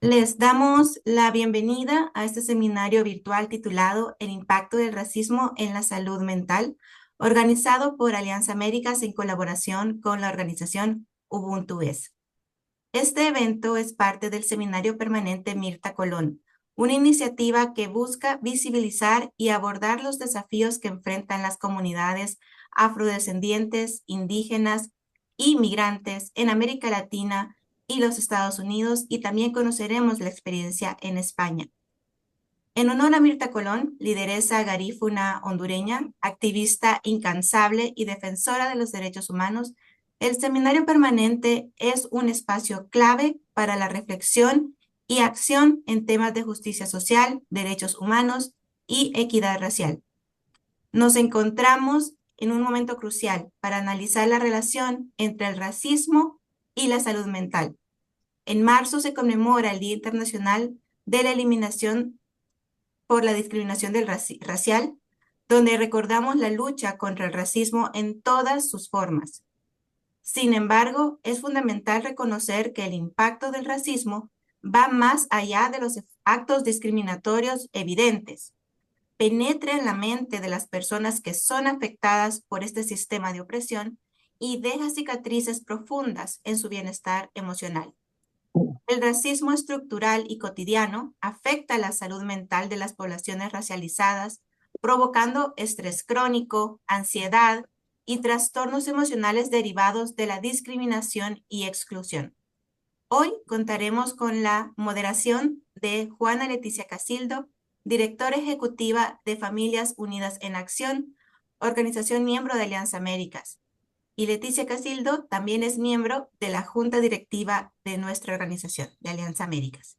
Les damos la bienvenida a este seminario virtual titulado El impacto del racismo en la salud mental, organizado por Alianza Américas en colaboración con la organización Ubuntu Es. Este evento es parte del Seminario Permanente Mirta Colón, una iniciativa que busca visibilizar y abordar los desafíos que enfrentan las comunidades afrodescendientes, indígenas y migrantes en América Latina y los Estados Unidos, y también conoceremos la experiencia en España. En honor a Mirta Colón, lideresa garífuna hondureña, activista incansable y defensora de los derechos humanos, el Seminario Permanente es un espacio clave para la reflexión y acción en temas de justicia social, derechos humanos y equidad racial. Nos encontramos en un momento crucial para analizar la relación entre el racismo y la salud mental. En marzo se conmemora el Día Internacional de la Eliminación por la Discriminación Racial, donde recordamos la lucha contra el racismo en todas sus formas. Sin embargo, es fundamental reconocer que el impacto del racismo va más allá de los actos discriminatorios evidentes. Penetra en la mente de las personas que son afectadas por este sistema de opresión y deja cicatrices profundas en su bienestar emocional. El racismo estructural y cotidiano afecta la salud mental de las poblaciones racializadas, provocando estrés crónico, ansiedad y trastornos emocionales derivados de la discriminación y exclusión. Hoy contaremos con la moderación de Juana Leticia Casildo, directora ejecutiva de Familias Unidas en Acción, organización miembro de Alianza Américas. Y Leticia Casildo también es miembro de la junta directiva de nuestra organización, de Alianza Américas.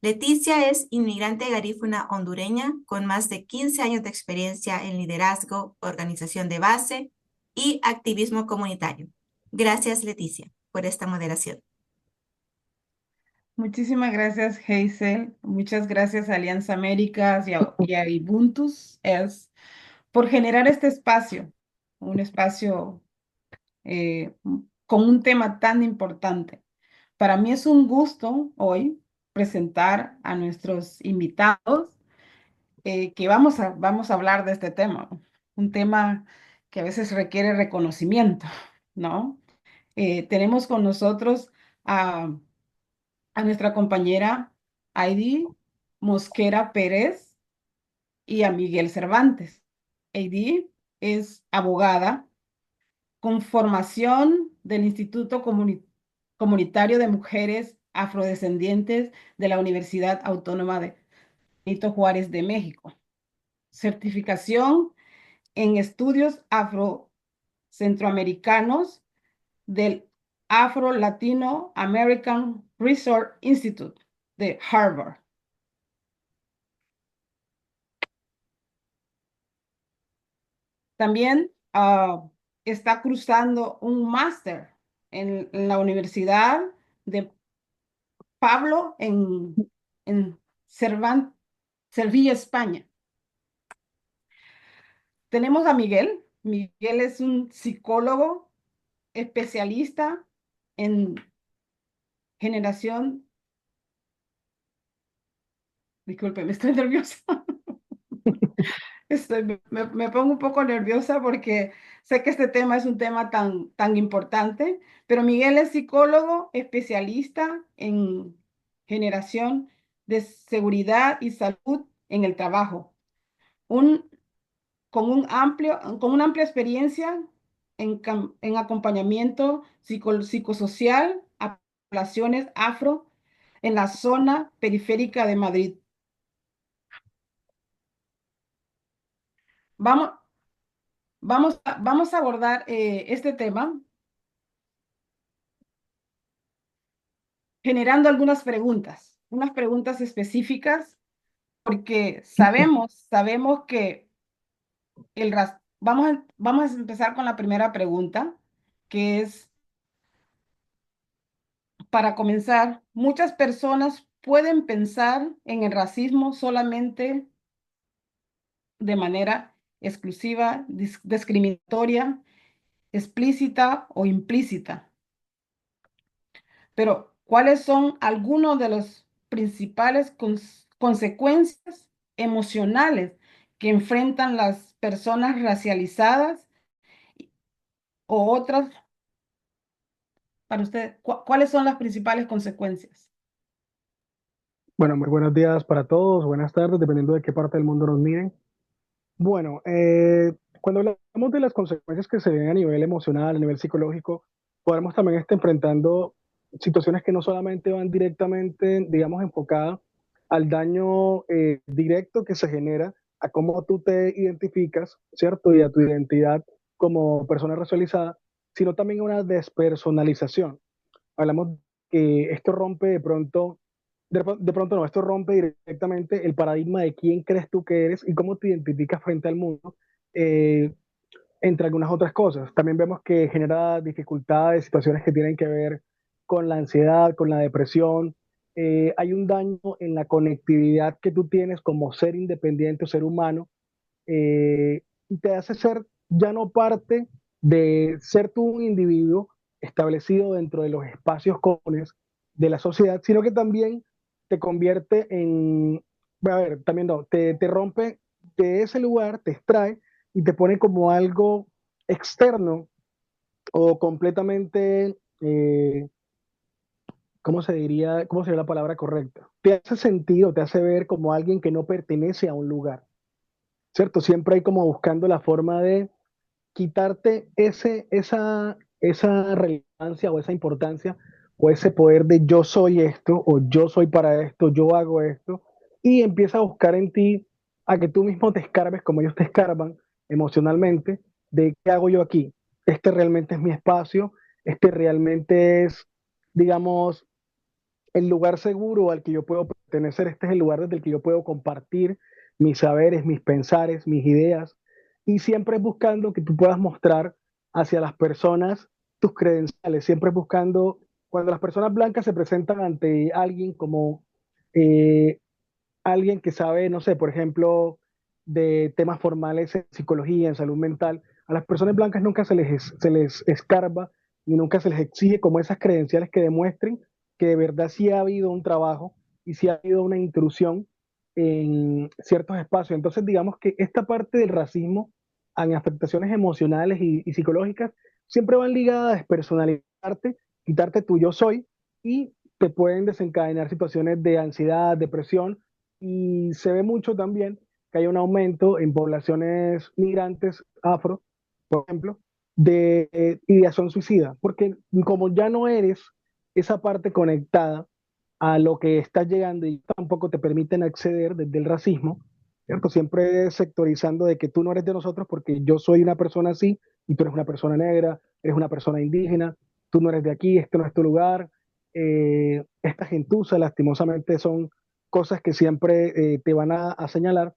Leticia es inmigrante garífuna hondureña con más de 15 años de experiencia en liderazgo, organización de base y activismo comunitario. Gracias, Leticia, por esta moderación. Muchísimas gracias, Hazel. Muchas gracias a Alianza Américas y a Ubuntu por generar este espacio, un espacio eh, con un tema tan importante. Para mí es un gusto hoy presentar a nuestros invitados que vamos a hablar de este tema, un tema que a veces requiere reconocimiento, ¿no? Tenemos con nosotros a nuestra compañera Heidi Mosquera Pérez y a Miguel Cervantes. Heidi es abogada con formación del Instituto Comunitario de Mujeres Afrodescendientes de la Universidad Autónoma de Benito Juárez de México. Certificación en estudios afrocentroamericanos del Afro-Latino American Research Institute de Harvard. También está cursando un máster en la Universidad de Pablo en Sevilla, España. Tenemos a Miguel. Miguel es un psicólogo especialista en generación. Disculpe, me estoy nerviosa. Me pongo un poco nerviosa porque sé que este tema es un tema tan importante, pero Miguel es psicólogo especialista en generación de seguridad y salud en el trabajo, un, con una amplia experiencia en acompañamiento psicosocial a poblaciones afro en la zona periférica de Madrid. Vamos, vamos a abordar este tema generando algunas preguntas, unas preguntas específicas, porque sabemos que vamos a empezar con la primera pregunta, que es, para comenzar, muchas personas pueden pensar en el racismo solamente de manera exclusiva, discriminatoria, explícita o implícita. Pero, ¿cuáles son algunos de los principales consecuencias emocionales que enfrentan las personas racializadas o otras, para usted, ¿cuáles son las principales consecuencias? Bueno, muy buenos días para todos, buenas tardes, dependiendo de qué parte del mundo nos miren. Bueno, cuando hablamos de las consecuencias que se ven a nivel emocional, a nivel psicológico, podemos también estar enfrentando situaciones que no solamente van directamente, digamos, enfocadas al daño directo que se genera, a cómo tú te identificas, ¿cierto? Y a tu identidad como persona racializada, sino también a una despersonalización. Hablamos que esto rompe de pronto, de pronto no, esto rompe directamente el paradigma de quién crees tú que eres y cómo te identificas frente al mundo, eh, entre algunas otras cosas. También vemos que genera dificultades, situaciones que tienen que ver con la ansiedad, con la depresión. Hay un daño en la conectividad que tú tienes como ser independiente o ser humano, y te hace ser ya no parte de ser tú un individuo establecido dentro de los espacios comunes de la sociedad, sino que también te convierte en, a ver, también no, te rompe de ese lugar, te extrae y te pone como algo externo o completamente, ¿cómo se diría? ¿Cómo sería la palabra correcta? Te hace sentir o te hace ver como alguien que no pertenece a un lugar, ¿cierto? Siempre hay como buscando la forma de quitarte esa relevancia o esa importancia o ese poder de yo soy esto o yo soy para esto, yo hago esto, y empieza a buscar en ti a que tú mismo te escarbes como ellos te escarban emocionalmente de qué hago yo aquí. Este realmente es mi espacio, este realmente es, digamos, el lugar seguro al que yo puedo pertenecer, este es el lugar desde el que yo puedo compartir mis saberes, mis pensares, mis ideas, y siempre buscando que tú puedas mostrar hacia las personas tus credenciales, siempre buscando, cuando las personas blancas se presentan ante alguien como eh, alguien que sabe, no sé, por ejemplo, de temas formales en psicología, en salud mental, a las personas blancas nunca se les escarba ni nunca se les exige como esas credenciales que demuestren que de verdad sí ha habido un trabajo y sí ha habido una intrusión en ciertos espacios. Entonces, digamos que esta parte del racismo en afectaciones emocionales y psicológicas siempre van ligadas a despersonalizarte, quitarte tu yo soy, y te pueden desencadenar situaciones de ansiedad, depresión, y se ve mucho también que hay un aumento en poblaciones migrantes afro, por ejemplo, de ideación suicida, porque como ya no eres esa parte conectada a lo que estás llegando y tampoco te permiten acceder desde el racismo, ¿cierto? Siempre sectorizando de que tú no eres de nosotros porque yo soy una persona así y tú eres una persona negra, eres una persona indígena, tú no eres de aquí, este no es tu lugar. Esta gentuza lastimosamente son cosas que siempre te van a señalar,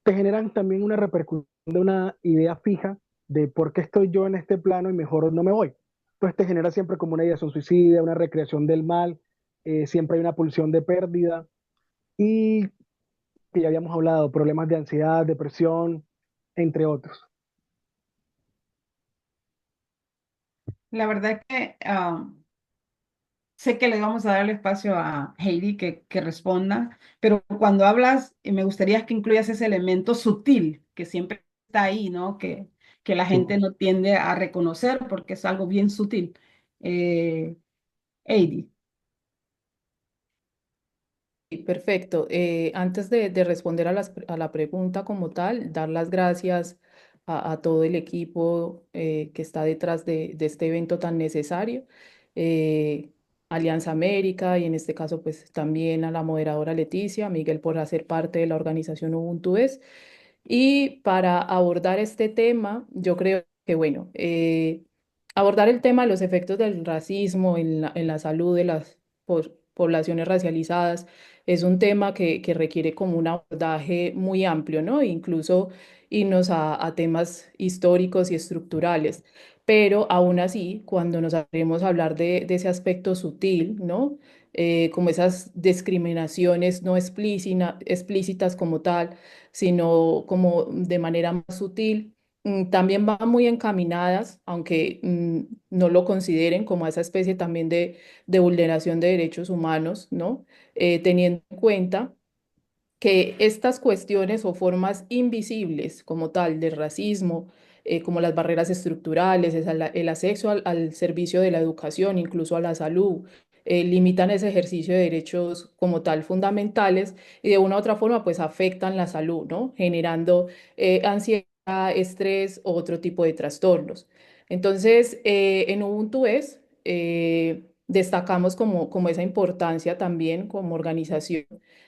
te generan también una repercusión de una idea fija de por qué estoy yo en este plano y mejor no me voy. Entonces te genera siempre como una ideación suicida, una recreación del mal, siempre hay una pulsión de pérdida y que ya habíamos hablado, problemas de ansiedad, depresión, entre otros. La verdad que sé que le vamos a dar el espacio a Heidi que responda, pero cuando hablas, me gustaría que incluyas ese elemento sutil que siempre está ahí, ¿no? Que la Sí. gente no tiende a reconocer porque es algo bien sutil. Eh, Heidi. Sí, perfecto. Antes de responder a la pregunta como tal, dar las gracias a todo el equipo que está detrás de este evento tan necesario. eh, Alianza América y en este caso pues también a la moderadora Leticia, Miguel por hacer parte de la organización Ubuntu Es. Y para abordar este tema, yo creo que, bueno, abordar el tema de los efectos del racismo en la salud de las poblaciones racializadas es un tema que requiere como un abordaje muy amplio, ¿no? Incluso irnos a temas históricos y estructurales. Pero aún así, cuando nos atrevemos a hablar de ese aspecto sutil, ¿no? Como esas discriminaciones no explícitas como tal, sino como de manera más sutil, también van muy encaminadas, aunque no lo consideren como esa especie también de vulneración de derechos humanos, ¿no? Teniendo en cuenta que estas cuestiones o formas invisibles como tal de racismo, como las barreras estructurales, el acceso al servicio de la educación, incluso a la salud, limitan ese ejercicio de derechos como tal fundamentales y de una u otra forma pues afectan la salud, ¿no? Generando ansiedad, estrés o otro tipo de trastornos. Entonces, en Ubuntu es, destacamos como esa importancia también como organización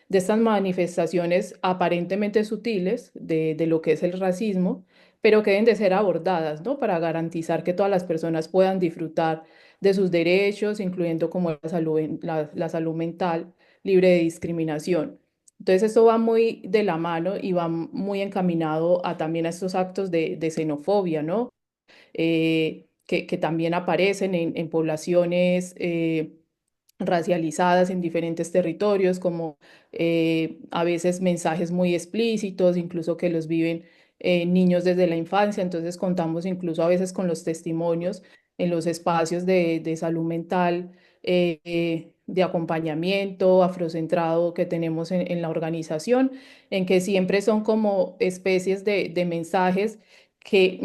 de estas manifestaciones aparentemente sutiles de lo que es el racismo, pero que deben de ser abordadas, ¿no? Para garantizar que todas las personas puedan disfrutar de sus derechos, incluyendo como la salud mental libre de discriminación. Entonces, esto va muy de la mano y va muy encaminado a también a estos actos de xenofobia, ¿no? Que también aparecen en poblaciones racializadas en diferentes territorios, como a veces mensajes muy explícitos, incluso que los viven niños desde la infancia. Entonces contamos incluso a veces con los testimonios en los espacios de salud mental, de acompañamiento afrocentrado que tenemos en la organización, en que siempre son como especies de mensajes que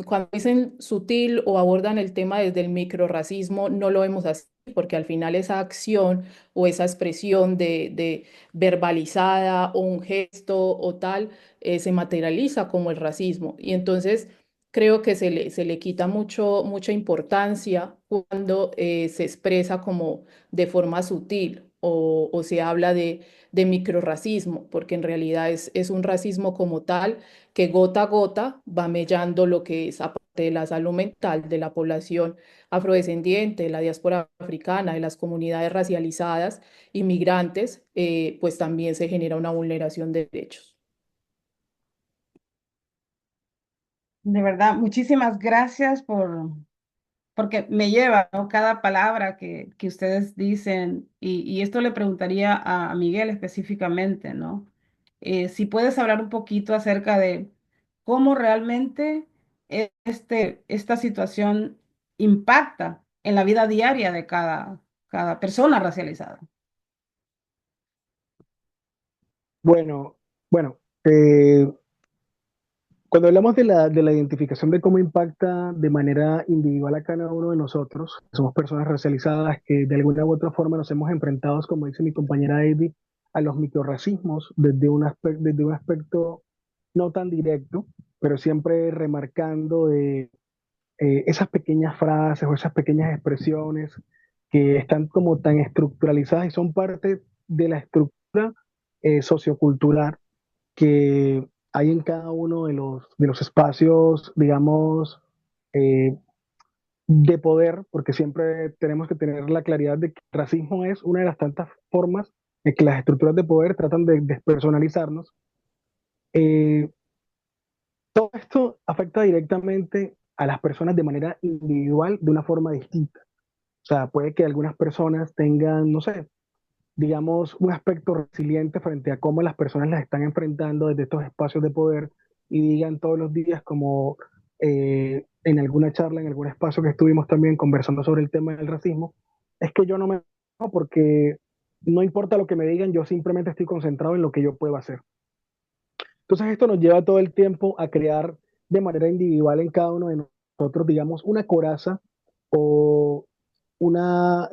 cuando dicen sutil o abordan el tema desde el microrracismo, no lo vemos así, porque al final esa acción o esa expresión de verbalizada o un gesto o tal se materializa como el racismo. Y entonces creo que se le quita mucha importancia cuando se expresa como de forma sutil o se habla de microrracismo, porque en realidad es un racismo como tal que gota a gota va mellando lo que es aparte de la salud mental de la población afrodescendiente, de la diáspora africana, de las comunidades racializadas, inmigrantes, pues también se genera una vulneración de derechos. De verdad, muchísimas gracias porque me lleva, ¿no? Cada palabra que ustedes dicen, y esto le preguntaría a Miguel específicamente, ¿no? Si puedes hablar un poquito acerca de cómo realmente esta situación impacta en la vida diaria de cada persona racializada. Bueno, bueno, eh, cuando hablamos de la identificación de cómo impacta de manera individual a cada uno de nosotros, somos personas racializadas que de alguna u otra forma nos hemos enfrentado, como dice mi compañera David, a los microrracismos desde un aspecto no tan directo, pero siempre remarcando esas pequeñas frases o esas pequeñas expresiones que están como tan estructuralizadas y son parte de la estructura sociocultural que hay en cada uno de los espacios, digamos, eh, de poder, porque siempre tenemos que tener la claridad de que el racismo es una de las tantas formas en que las estructuras de poder tratan de despersonalizarnos. Eh, Todo esto afecta directamente a las personas de manera individual de una forma distinta. O sea, puede que algunas personas tengan, no sé, digamos, un aspecto resiliente frente a cómo las personas las están enfrentando desde estos espacios de poder y digan todos los días como en alguna charla, en algún espacio que estuvimos también conversando sobre el tema del racismo, es que yo no me enojo porque no importa lo que me digan, yo simplemente estoy concentrado en lo que yo puedo hacer. Entonces esto nos lleva todo el tiempo a crear de manera individual en cada uno de nosotros, digamos, una coraza o una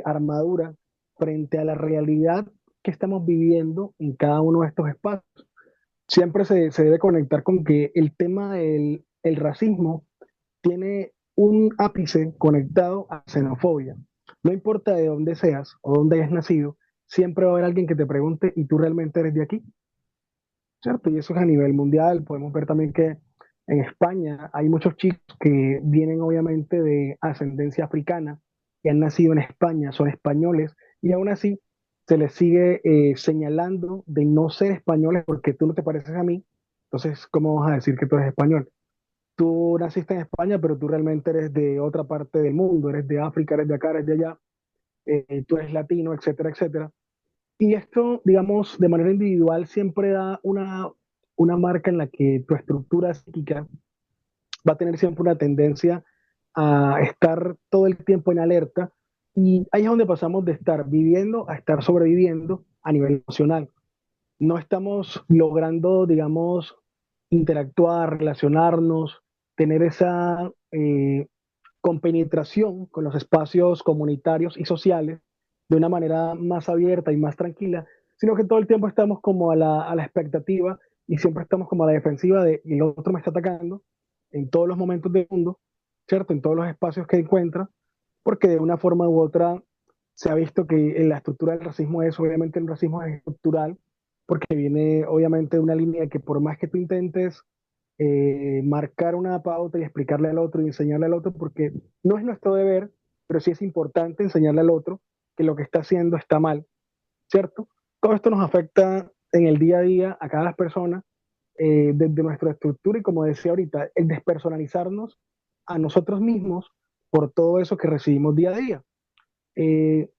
armadura frente a la realidad que estamos viviendo en cada uno de estos espacios. Siempre se debe conectar con que el tema del el racismo tiene un ápice conectado a xenofobia. No importa de dónde seas o dónde hayas nacido, siempre va a haber alguien que te pregunte, ¿y tú realmente eres de aquí? ¿Cierto? Y eso es a nivel mundial. Podemos ver también que en España hay muchos chicos que vienen obviamente de ascendencia africana, que han nacido en España, son españoles, y aún así se les sigue señalando de no ser españoles porque tú no te pareces a mí. Entonces, ¿cómo vas a decir que tú eres español? Tú naciste en España, pero tú realmente eres de otra parte del mundo, eres de África, eres de acá, eres de allá, tú eres latino, etcétera, etcétera. Y esto, digamos, de manera individual siempre da una marca en la que tu estructura psíquica va a tener siempre una tendencia a estar todo el tiempo en alerta y ahí es donde pasamos de estar viviendo a estar sobreviviendo a nivel emocional. No estamos logrando, digamos, interactuar, relacionarnos, tener esa compenetración con los espacios comunitarios y sociales de una manera más abierta y más tranquila, sino que todo el tiempo estamos como a la expectativa y siempre estamos como a la defensiva de el otro me está atacando en todos los momentos del mundo, ¿cierto? En todos los espacios que encuentra, porque de una forma u otra se ha visto que en la estructura del racismo es, obviamente el racismo es estructural, porque viene obviamente de una línea que por más que tú intentes marcar una pauta y explicarle al otro y enseñarle al otro, porque no es nuestro deber, pero sí es importante enseñarle al otro que lo que está haciendo está mal, ¿cierto? Todo esto nos afecta en el día a día a cada persona, desde nuestra estructura y como decía ahorita, el despersonalizarnos a nosotros mismos por todo eso que recibimos día a día. Eh,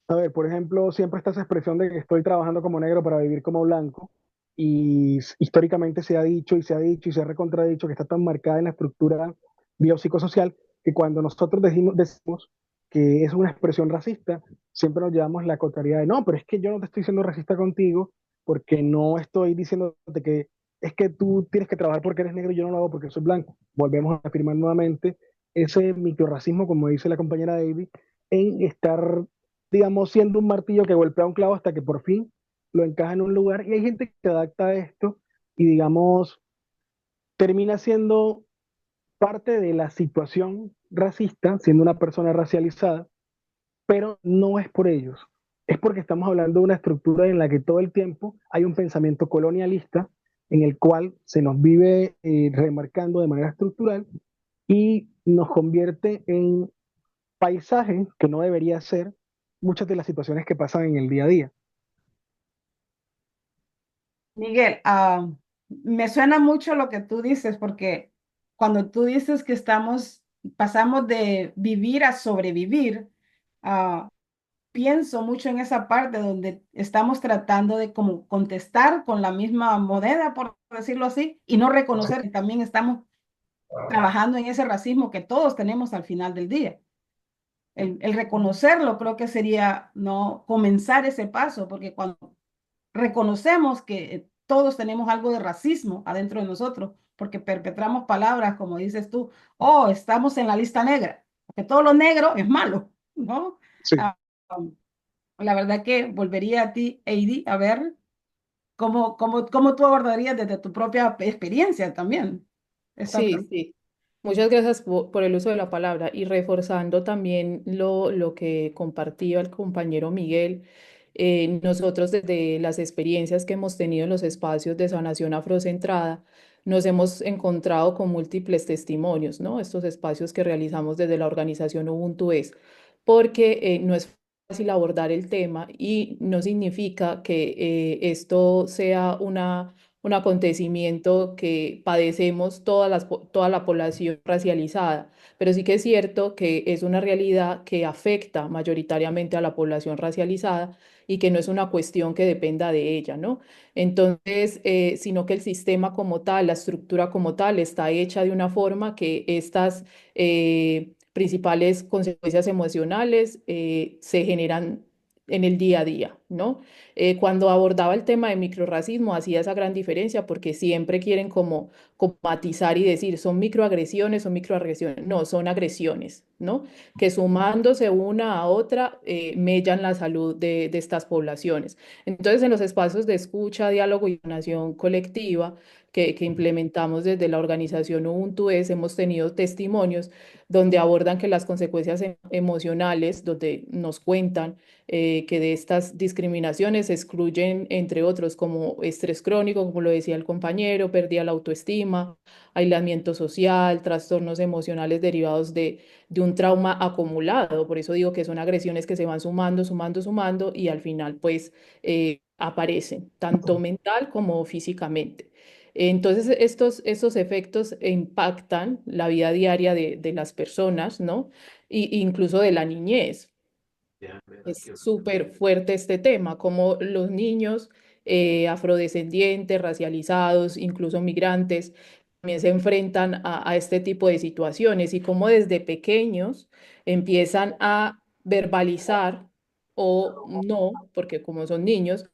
a ver, por ejemplo, siempre está esa expresión de que estoy trabajando como negro para vivir como blanco, y históricamente se ha dicho y se ha dicho y se ha recontradicho que está tan marcada en la estructura biopsicosocial que cuando nosotros decimos que es una expresión racista, siempre nos llevamos la contrariedad de no, pero es que yo no te estoy siendo racista contigo porque no estoy diciéndote que es que tú tienes que trabajar porque eres negro y yo no lo hago porque soy blanco. Volvemos a afirmar nuevamente ese microrracismo, como dice la compañera David, en estar, digamos, siendo un martillo que golpea un clavo hasta que por fin lo encaja en un lugar. Y hay gente que se adapta a esto y, digamos, termina siendo parte de la situación racista, siendo una persona racializada, pero no es por ellos. Es porque estamos hablando de una estructura en la que todo el tiempo hay un pensamiento colonialista en el cual se nos vive remarcando de manera estructural y nos convierte en paisaje que no debería ser muchas de las situaciones que pasan en el día a día. Miguel, me suena mucho lo que tú dices, porque cuando tú dices que pasamos de vivir a sobrevivir, ah, pienso mucho en esa parte donde estamos tratando de como contestar con la misma moneda, por decirlo así, y no Sí, reconocer que también estamos trabajando en ese racismo que todos tenemos al final del día. El reconocerlo creo que sería no comenzar ese paso, porque cuando reconocemos que todos tenemos algo de racismo adentro de nosotros, porque perpetramos palabras como dices tú, oh, estamos en la lista negra, porque todo lo negro es malo, ¿no? sí. Ah, um, la verdad que volvería a ti, Heidi, a ver cómo tú abordarías desde tu propia experiencia también esta Sí, pregunta. sí. Muchas gracias por el uso de la palabra y reforzando también lo que compartía el compañero Miguel. Nosotros desde las experiencias que hemos tenido en los espacios de sanación afrocentrada, nos hemos encontrado con múltiples testimonios, ¿no? Estos espacios que realizamos desde la organización Ubuntu es porque no es fácil abordar el tema y no significa que esto sea un acontecimiento que padecemos toda la población racializada, pero sí que es cierto que es una realidad que afecta mayoritariamente a la población racializada y que no es una cuestión que dependa de ella, ¿no? Entonces, sino que el sistema como tal, la estructura como tal, está hecha de una forma que estas principales consecuencias emocionales se generan en el día a día, ¿no? Cuando abordaba el tema de microrracismo hacía esa gran diferencia porque siempre quieren como matizar y decir son microagresiones, son microagresiones. No, son agresiones, ¿no? Que sumándose una a otra mellan la salud de estas poblaciones. Entonces, en los espacios de escucha, diálogo y sanación colectiva que implementamos desde la organización Ubuntu hemos tenido testimonios donde abordan que las consecuencias emocionales, donde nos cuentan que de estas discriminaciones se excluyen, entre otros, como estrés crónico, como lo decía el compañero, pérdida de la autoestima, aislamiento social, trastornos emocionales derivados de un trauma acumulado. Por eso digo que son agresiones que se van sumando, sumando, sumando y al final pues aparecen, tanto mental como físicamente. Entonces, estos efectos impactan la vida diaria de las personas, ¿no? Incluso de la niñez. Es súper fuerte este tema, como los niños afrodescendientes, racializados, incluso migrantes, también se enfrentan a este tipo de situaciones y cómo desde pequeños empiezan a verbalizar o no, porque como son niños,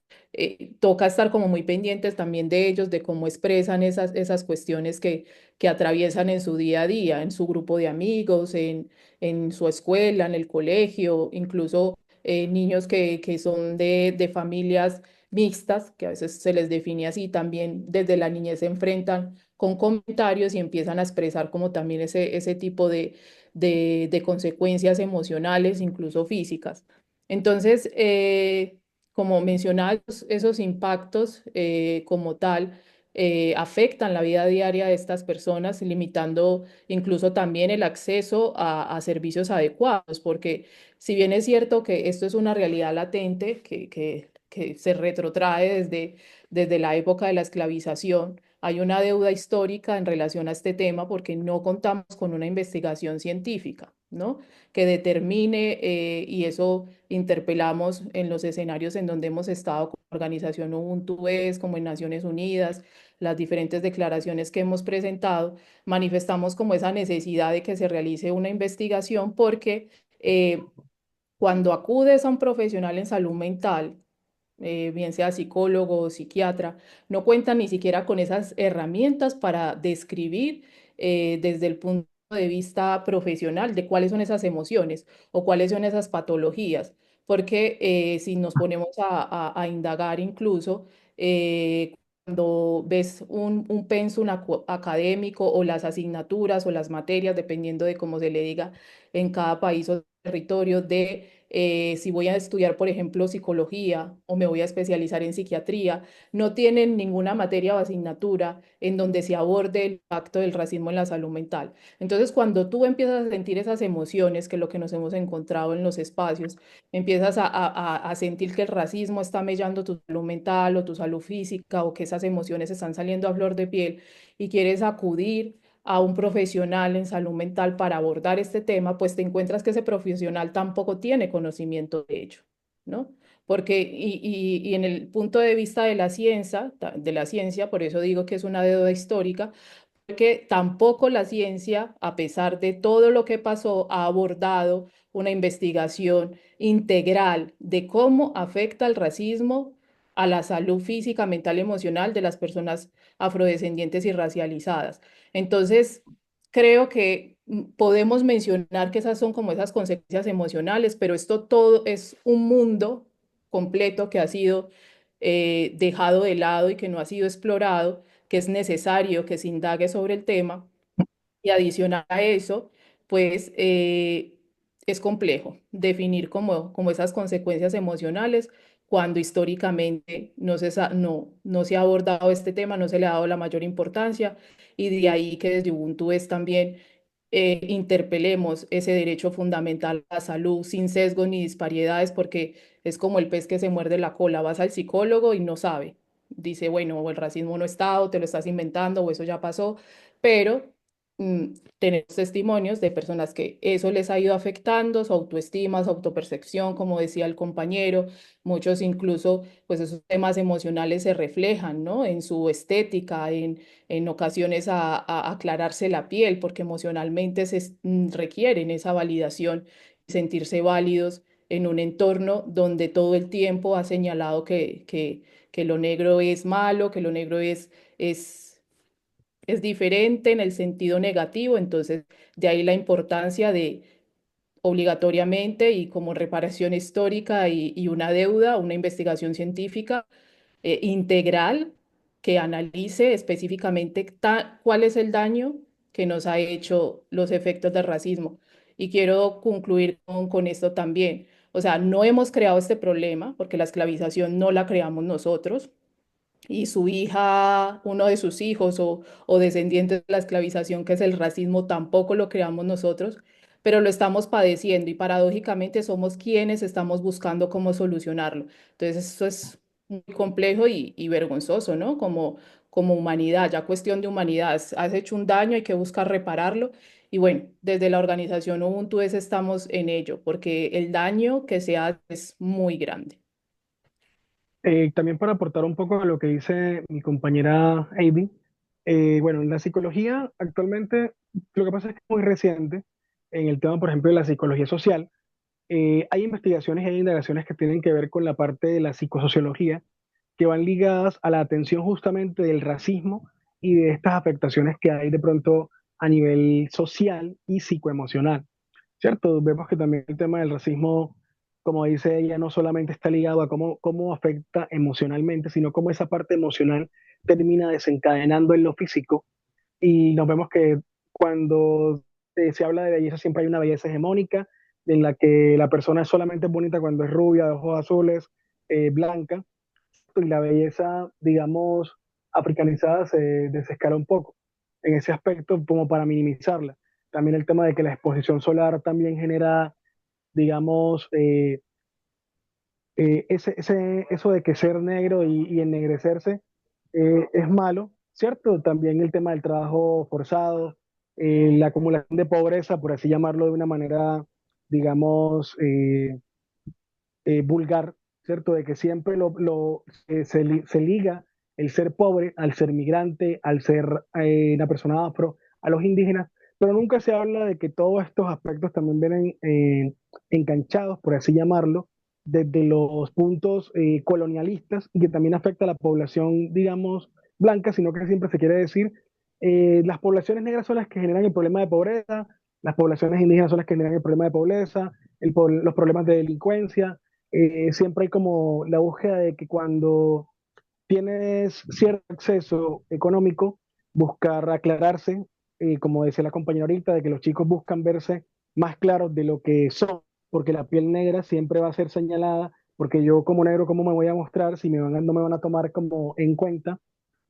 toca estar como muy pendientes también de ellos, de cómo expresan esas cuestiones que atraviesan en su día a día, en su grupo de amigos, en su escuela, en el colegio, incluso niños que son de familias mixtas, que a veces se les define así, también desde la niñez se enfrentan con comentarios y empiezan a expresar como también ese tipo de consecuencias emocionales, incluso físicas. Entonces, como mencionaba, esos impactos como tal afectan la vida diaria de estas personas, limitando incluso también el acceso a servicios adecuados, porque si bien es cierto que esto es una realidad latente que se retrotrae desde la época de la esclavización, hay una deuda histórica en relación a este tema porque no contamos con una investigación científica, ¿no? Que determine, y eso interpelamos en los escenarios en donde hemos estado con la organización Ubuntu es, como en Naciones Unidas, las diferentes declaraciones que hemos presentado, manifestamos como esa necesidad de que se realice una investigación porque cuando acudes a un profesional en salud mental, bien sea psicólogo o psiquiatra, no cuentan ni siquiera con esas herramientas para describir desde el punto de vista profesional de cuáles son esas emociones o cuáles son esas patologías, porque si nos ponemos a indagar incluso, cuando ves un pensum académico o las asignaturas o las materias, dependiendo de cómo se le diga en cada país o territorio, de si voy a estudiar, por ejemplo, psicología o me voy a especializar en psiquiatría, no tienen ninguna materia o asignatura en donde se aborde el impacto del racismo en la salud mental. Entonces, cuando tú empiezas a sentir esas emociones, que es lo que nos hemos encontrado en los espacios, empiezas a sentir que el racismo está mellando tu salud mental o tu salud física o que esas emociones están saliendo a flor de piel y quieres acudir a un profesional en salud mental para abordar este tema, pues te encuentras que ese profesional tampoco tiene conocimiento de ello, ¿no? Porque, y en el punto de vista de la ciencia, por eso digo que es una deuda histórica, que tampoco la ciencia, a pesar de todo lo que pasó, ha abordado una investigación integral de cómo afecta el racismo a la salud física, mental, emocional de las personas afrodescendientes y racializadas. Entonces, creo que podemos mencionar que esas son como esas consecuencias emocionales, pero esto todo es un mundo completo que ha sido dejado de lado y que no ha sido explorado, que es necesario que se indague sobre el tema y adicional a eso, pues es complejo definir como esas consecuencias emocionales cuando históricamente no se ha abordado este tema, no se le ha dado la mayor importancia y de ahí que desde Ubuntu es también interpelemos ese derecho fundamental a la salud sin sesgos ni disparidades, porque es como el pez que se muerde la cola. Vas al psicólogo y no sabe. Dice, bueno, o el racismo no está, o te lo estás inventando, o eso ya pasó, pero tenemos testimonios de personas que eso les ha ido afectando, su autoestima, su autopercepción, como decía el compañero, muchos incluso, pues esos temas emocionales se reflejan, ¿no? En su estética, en ocasiones a aclararse la piel, porque emocionalmente requieren esa validación, sentirse válidos en un entorno donde todo el tiempo ha señalado que lo negro es malo, que lo negro es diferente en el sentido negativo. Entonces, de ahí la importancia de obligatoriamente y como reparación histórica y una deuda, una investigación científica integral que analice específicamente cuál es el daño que nos ha hecho los efectos del racismo. Y quiero concluir con esto también. O sea, no hemos creado este problema porque la esclavización no la creamos nosotros y su hija, uno de sus hijos o descendientes de la esclavización, que es el racismo, tampoco lo creamos nosotros, pero lo estamos padeciendo y paradójicamente somos quienes estamos buscando cómo solucionarlo. Entonces, eso es muy complejo y vergonzoso, ¿no? Como humanidad, ya cuestión de humanidad, has hecho un daño, hay que buscar repararlo. Y bueno, desde la organización Ubuntu estamos en ello, porque el daño que se hace es muy grande. También para aportar un poco a lo que dice mi compañera Avi, Bueno, en la psicología actualmente lo que pasa es que es muy reciente en el tema, por ejemplo, de la psicología social. Hay investigaciones y hay indagaciones que tienen que ver con la parte de la psicosociología, que van ligadas a la atención justamente del racismo y de estas afectaciones que hay de pronto a nivel social y psicoemocional, ¿cierto? Vemos que también el tema del racismo, como dice ella, no solamente está ligado a cómo afecta emocionalmente, sino cómo esa parte emocional termina desencadenando en lo físico y nos vemos que cuando se habla de belleza siempre hay una belleza hegemónica en la que la persona es solamente bonita cuando es rubia, de ojos azules, blanca, y la belleza, digamos, africanizada se desescala un poco en ese aspecto como para minimizarla. También el tema de que la exposición solar también genera, digamos, eso de que ser negro y ennegrecerse es malo, ¿cierto? También el tema del trabajo forzado, la acumulación de pobreza, por así llamarlo de una manera, digamos, vulgar, ¿cierto? De que siempre se liga el ser pobre al ser migrante, al ser una persona afro, a los indígenas, pero nunca se habla de que todos estos aspectos también vienen enganchados, por así llamarlo, desde los puntos colonialistas y que también afecta a la población, digamos, blanca, sino que siempre se quiere decir, las poblaciones negras son las que generan el problema de pobreza, las poblaciones indígenas son las que generan el problema de pobreza, los problemas de delincuencia, siempre hay como la búsqueda de que cuando tienes cierto acceso económico, buscar aclararse, como decía la compañera ahorita, de que los chicos buscan verse más claros de lo que son, porque la piel negra siempre va a ser señalada, porque yo como negro, ¿cómo me voy a mostrar si no me van a tomar como en cuenta?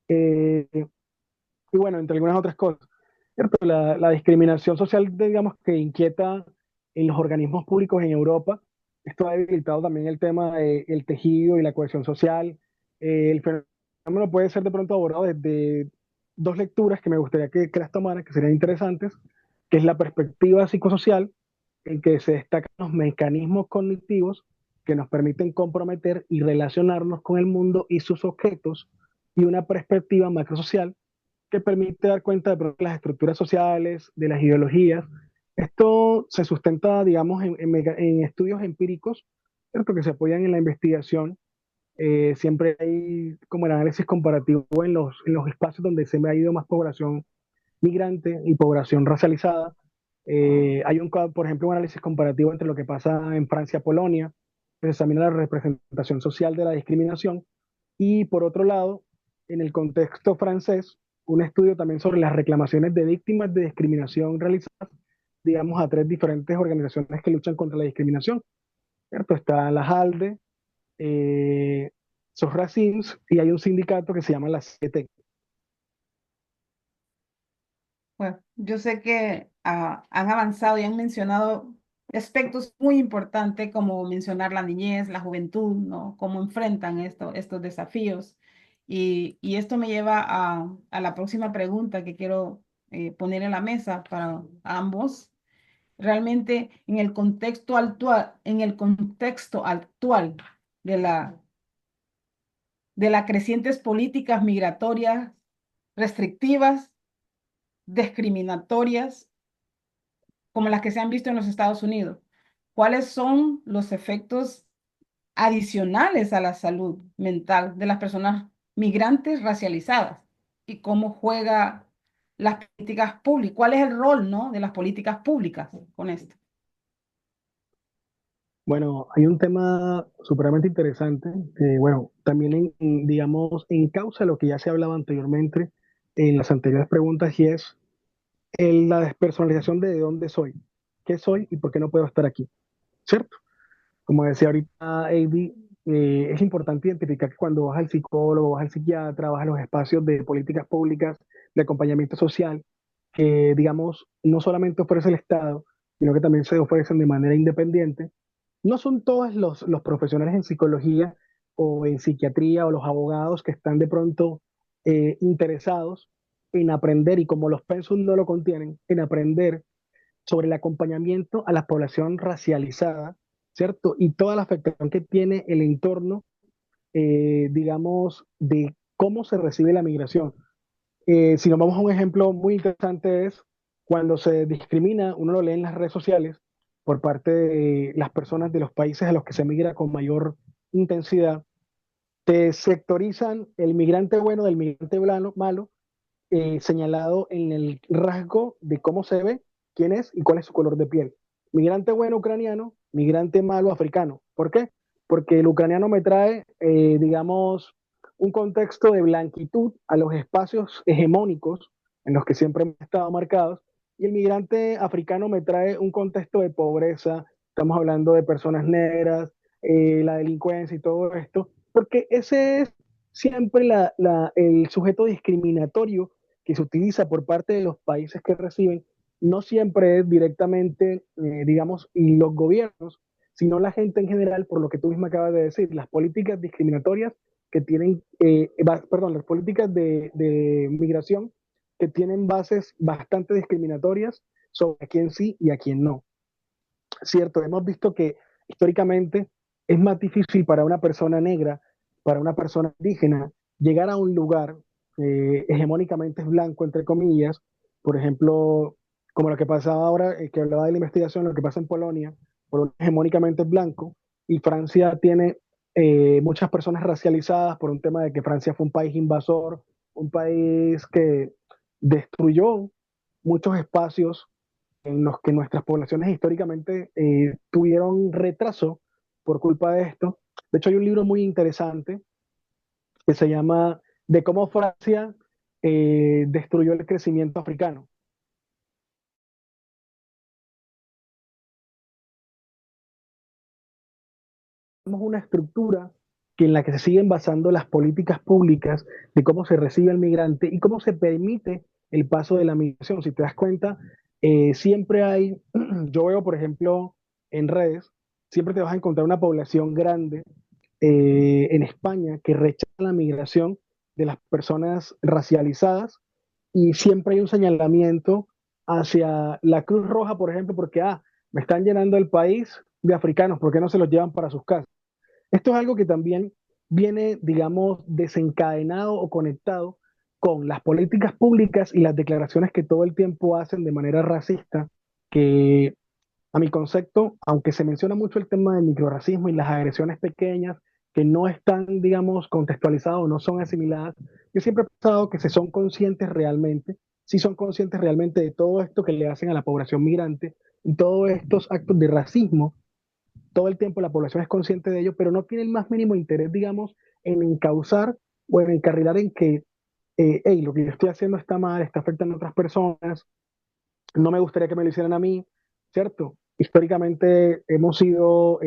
Eh, y bueno, entre algunas otras cosas. ¿Cierto? La discriminación social, digamos, que inquieta en los organismos públicos en Europa. Esto ha debilitado también el tema del tejido y la cohesión social. El fenómeno puede ser de pronto abordado desde dos lecturas que me gustaría que las tomaran, que serían interesantes, que es la perspectiva psicosocial, en que se destacan los mecanismos cognitivos que nos permiten comprometer y relacionarnos con el mundo y sus objetos, y una perspectiva macrosocial que permite dar cuenta de pronto las estructuras sociales, de las ideologías. Esto se sustenta, digamos, en estudios empíricos, ¿cierto? Que se apoyan en la investigación. Siempre hay como el análisis comparativo en los espacios donde se ha ido más población migrante y población racializada. Hay por ejemplo, un análisis comparativo entre lo que pasa en Francia-Polonia, que se examina la representación social de la discriminación, y por otro lado, en el contexto francés, un estudio también sobre las reclamaciones de víctimas de discriminación realizadas, digamos, a tres diferentes organizaciones que luchan contra la discriminación, ¿cierto? Está la ALDE, eh, SOS Racisme, y hay un sindicato que se llama la CET. Bueno, yo sé que han avanzado y han mencionado aspectos muy importantes como mencionar la niñez, la juventud, ¿no? Cómo enfrentan estos desafíos. Y esto me lleva a la próxima pregunta que quiero poner en la mesa para ambos. Realmente en el contexto actual de de las crecientes políticas migratorias restrictivas, discriminatorias, como las que se han visto en los Estados Unidos. ¿Cuáles son los efectos adicionales a la salud mental de las personas migrantes racializadas? ¿Y cómo juega las políticas públicas? ¿Cuál es el rol, no, de las políticas públicas con esto? Bueno, hay un tema supremamente interesante que, bueno, también digamos, encausa lo que ya se hablaba anteriormente en las anteriores preguntas y es la despersonalización de dónde soy, qué soy y por qué no puedo estar aquí, ¿cierto? Como decía ahorita Avi, es importante identificar que cuando vas al psicólogo, vas al psiquiatra, vas a los espacios de políticas públicas, de acompañamiento social, que digamos, no solamente ofrece el Estado, sino que también se ofrecen de manera independiente. No son todos los profesionales en psicología o en psiquiatría o los abogados que están de pronto interesados en aprender, y como los pensum no lo contienen, en aprender sobre el acompañamiento a la población racializada, ¿cierto? Y toda la afectación que tiene el entorno, digamos, de cómo se recibe la migración. Si nos vamos a un ejemplo muy interesante es cuando se discrimina, uno lo lee en las redes sociales, por parte de las personas de los países a los que se migra con mayor intensidad, te sectorizan el migrante bueno del migrante malo, señalado en el rasgo de cómo se ve, quién es y cuál es su color de piel. Migrante bueno ucraniano, migrante malo africano. ¿Por qué? Porque el ucraniano me trae, digamos, un contexto de blanquitud a los espacios hegemónicos en los que siempre hemos estado marcados, y el migrante africano me trae un contexto de pobreza, estamos hablando de personas negras, la delincuencia y todo esto, porque ese es siempre el sujeto discriminatorio que se utiliza por parte de los países que reciben. No siempre es directamente, digamos, y los gobiernos, sino la gente en general, por lo que tú misma acabas de decir, las políticas discriminatorias que tienen, perdón, las políticas de migración que tienen bases bastante discriminatorias sobre a quién sí y a quién no. Cierto, hemos visto que históricamente es más difícil para una persona negra, para una persona indígena, llegar a un lugar hegemónicamente blanco, entre comillas, por ejemplo, como lo que pasaba ahora, que hablaba de la investigación, lo que pasa en Polonia, Polonia hegemónicamente es blanco, y Francia tiene muchas personas racializadas por un tema de que Francia fue un país invasor, un país que destruyó muchos espacios en los que nuestras poblaciones históricamente tuvieron retraso por culpa de esto. De hecho, hay un libro muy interesante que se llama De cómo Francia destruyó el crecimiento africano. Tenemos una estructura en la que se siguen basando las políticas públicas de cómo se recibe al migrante y cómo se permite el paso de la migración. Si te das cuenta, siempre hay, yo veo, por ejemplo, en redes, siempre te vas a encontrar una población grande en España que rechaza la migración de las personas racializadas, y siempre hay un señalamiento hacia la Cruz Roja, por ejemplo, porque me están llenando el país de africanos, ¿por qué no se los llevan para sus casas? Esto es algo que también viene, digamos, desencadenado o conectado con las políticas públicas y las declaraciones que todo el tiempo hacen de manera racista, que a mi concepto, aunque se menciona mucho el tema del microrracismo y las agresiones pequeñas que no están, digamos, contextualizadas o no son asimiladas, yo siempre he pensado que si son conscientes realmente, si son conscientes realmente de todo esto que le hacen a la población migrante y todos estos actos de racismo, todo el tiempo la población es consciente de ello, pero no tiene el más mínimo interés, digamos, en encauzar o en encarrilar en que, hey, lo que yo estoy haciendo está mal, está afectando a otras personas, no me gustaría que me lo hicieran a mí, ¿cierto? Históricamente hemos sido,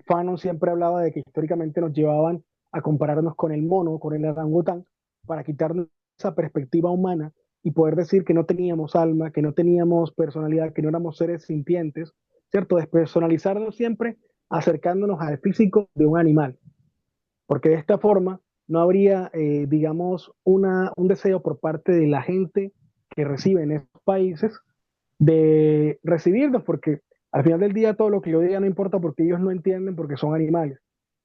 Fanon siempre hablaba de que históricamente nos llevaban a compararnos con el mono, con el orangután, para quitarnos esa perspectiva humana y poder decir que no teníamos alma, que no teníamos personalidad, que no éramos seres sintientes, ¿cierto? Despersonalizarnos siempre acercándonos al físico de un animal, porque de esta forma no habría, digamos, un deseo por parte de la gente que recibe en estos países de recibirnos, porque al final del día todo lo que yo diga no importa porque ellos no entienden porque son animales.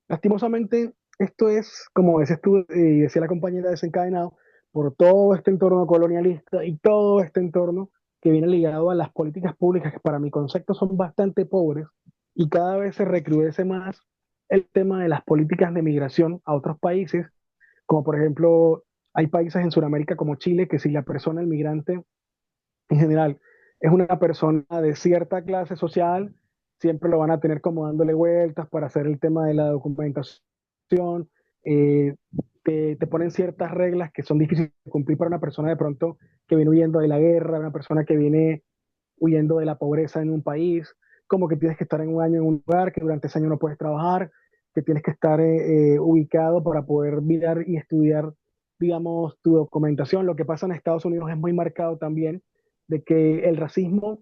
Lastimosamente, esto es, como decías tú y decía la compañera, desencadenado por todo este entorno colonialista y todo este entorno que viene ligado a las políticas públicas que para mi concepto son bastante pobres, y cada vez se recrudece más el tema de las políticas de migración a otros países, como por ejemplo hay países en Sudamérica como Chile que si la persona, el migrante, en general, es una persona de cierta clase social, siempre lo van a tener como dándole vueltas para hacer el tema de la documentación, eh, te ponen ciertas reglas que son difíciles de cumplir para una persona de pronto que viene huyendo de la guerra, una persona que viene huyendo de la pobreza en un país, como que tienes que estar en un año en un lugar, que durante ese año no puedes trabajar, que tienes que estar ubicado para poder mirar y estudiar, digamos, tu documentación. Lo que pasa en Estados Unidos es muy marcado también, de que el racismo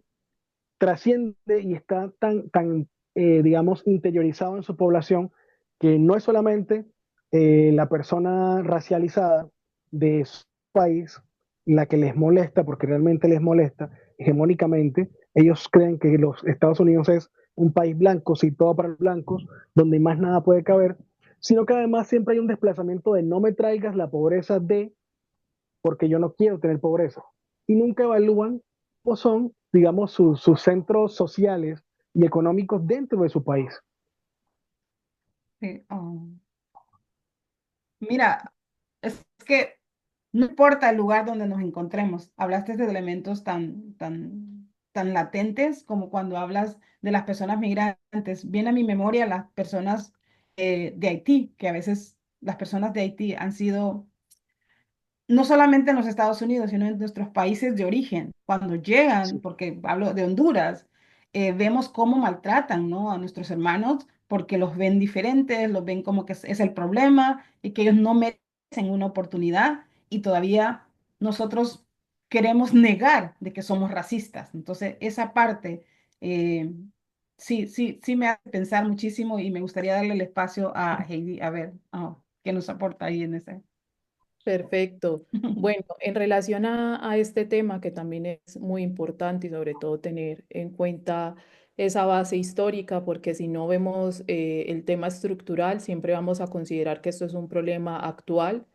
trasciende y está tan digamos, interiorizado en su población, que no es solamente la persona racializada de su país la que les molesta, porque realmente les molesta hegemónicamente. Ellos creen que los Estados Unidos es un país blanco, situado para los blancos, donde más nada puede caber, sino que además siempre hay un desplazamiento de no me traigas la pobreza de, porque yo no quiero tener pobreza. Y nunca evalúan o son, digamos, sus centros sociales y económicos dentro de su país. Sí, mira, es que no importa el lugar donde nos encontremos, hablaste de elementos tan latentes como cuando hablas de las personas migrantes. Viene a mi memoria las personas de Haití, que a veces las personas de Haití han sido no solamente en los Estados Unidos, sino en nuestros países de origen. Cuando llegan, Sí, porque hablo de Honduras, vemos cómo maltratan, ¿no?, a nuestros hermanos porque los ven diferentes, los ven como que es el problema y que ellos no merecen una oportunidad y todavía nosotros queremos negar de que somos racistas. Entonces, esa parte eh, sí me hace pensar muchísimo y me gustaría darle el espacio a Heidi a ver qué nos aporta ahí en ese. Perfecto. Bueno, en relación a este tema que también es muy importante y sobre todo tener en cuenta esa base histórica, porque si no vemos el tema estructural, siempre vamos a considerar que esto es un problema actual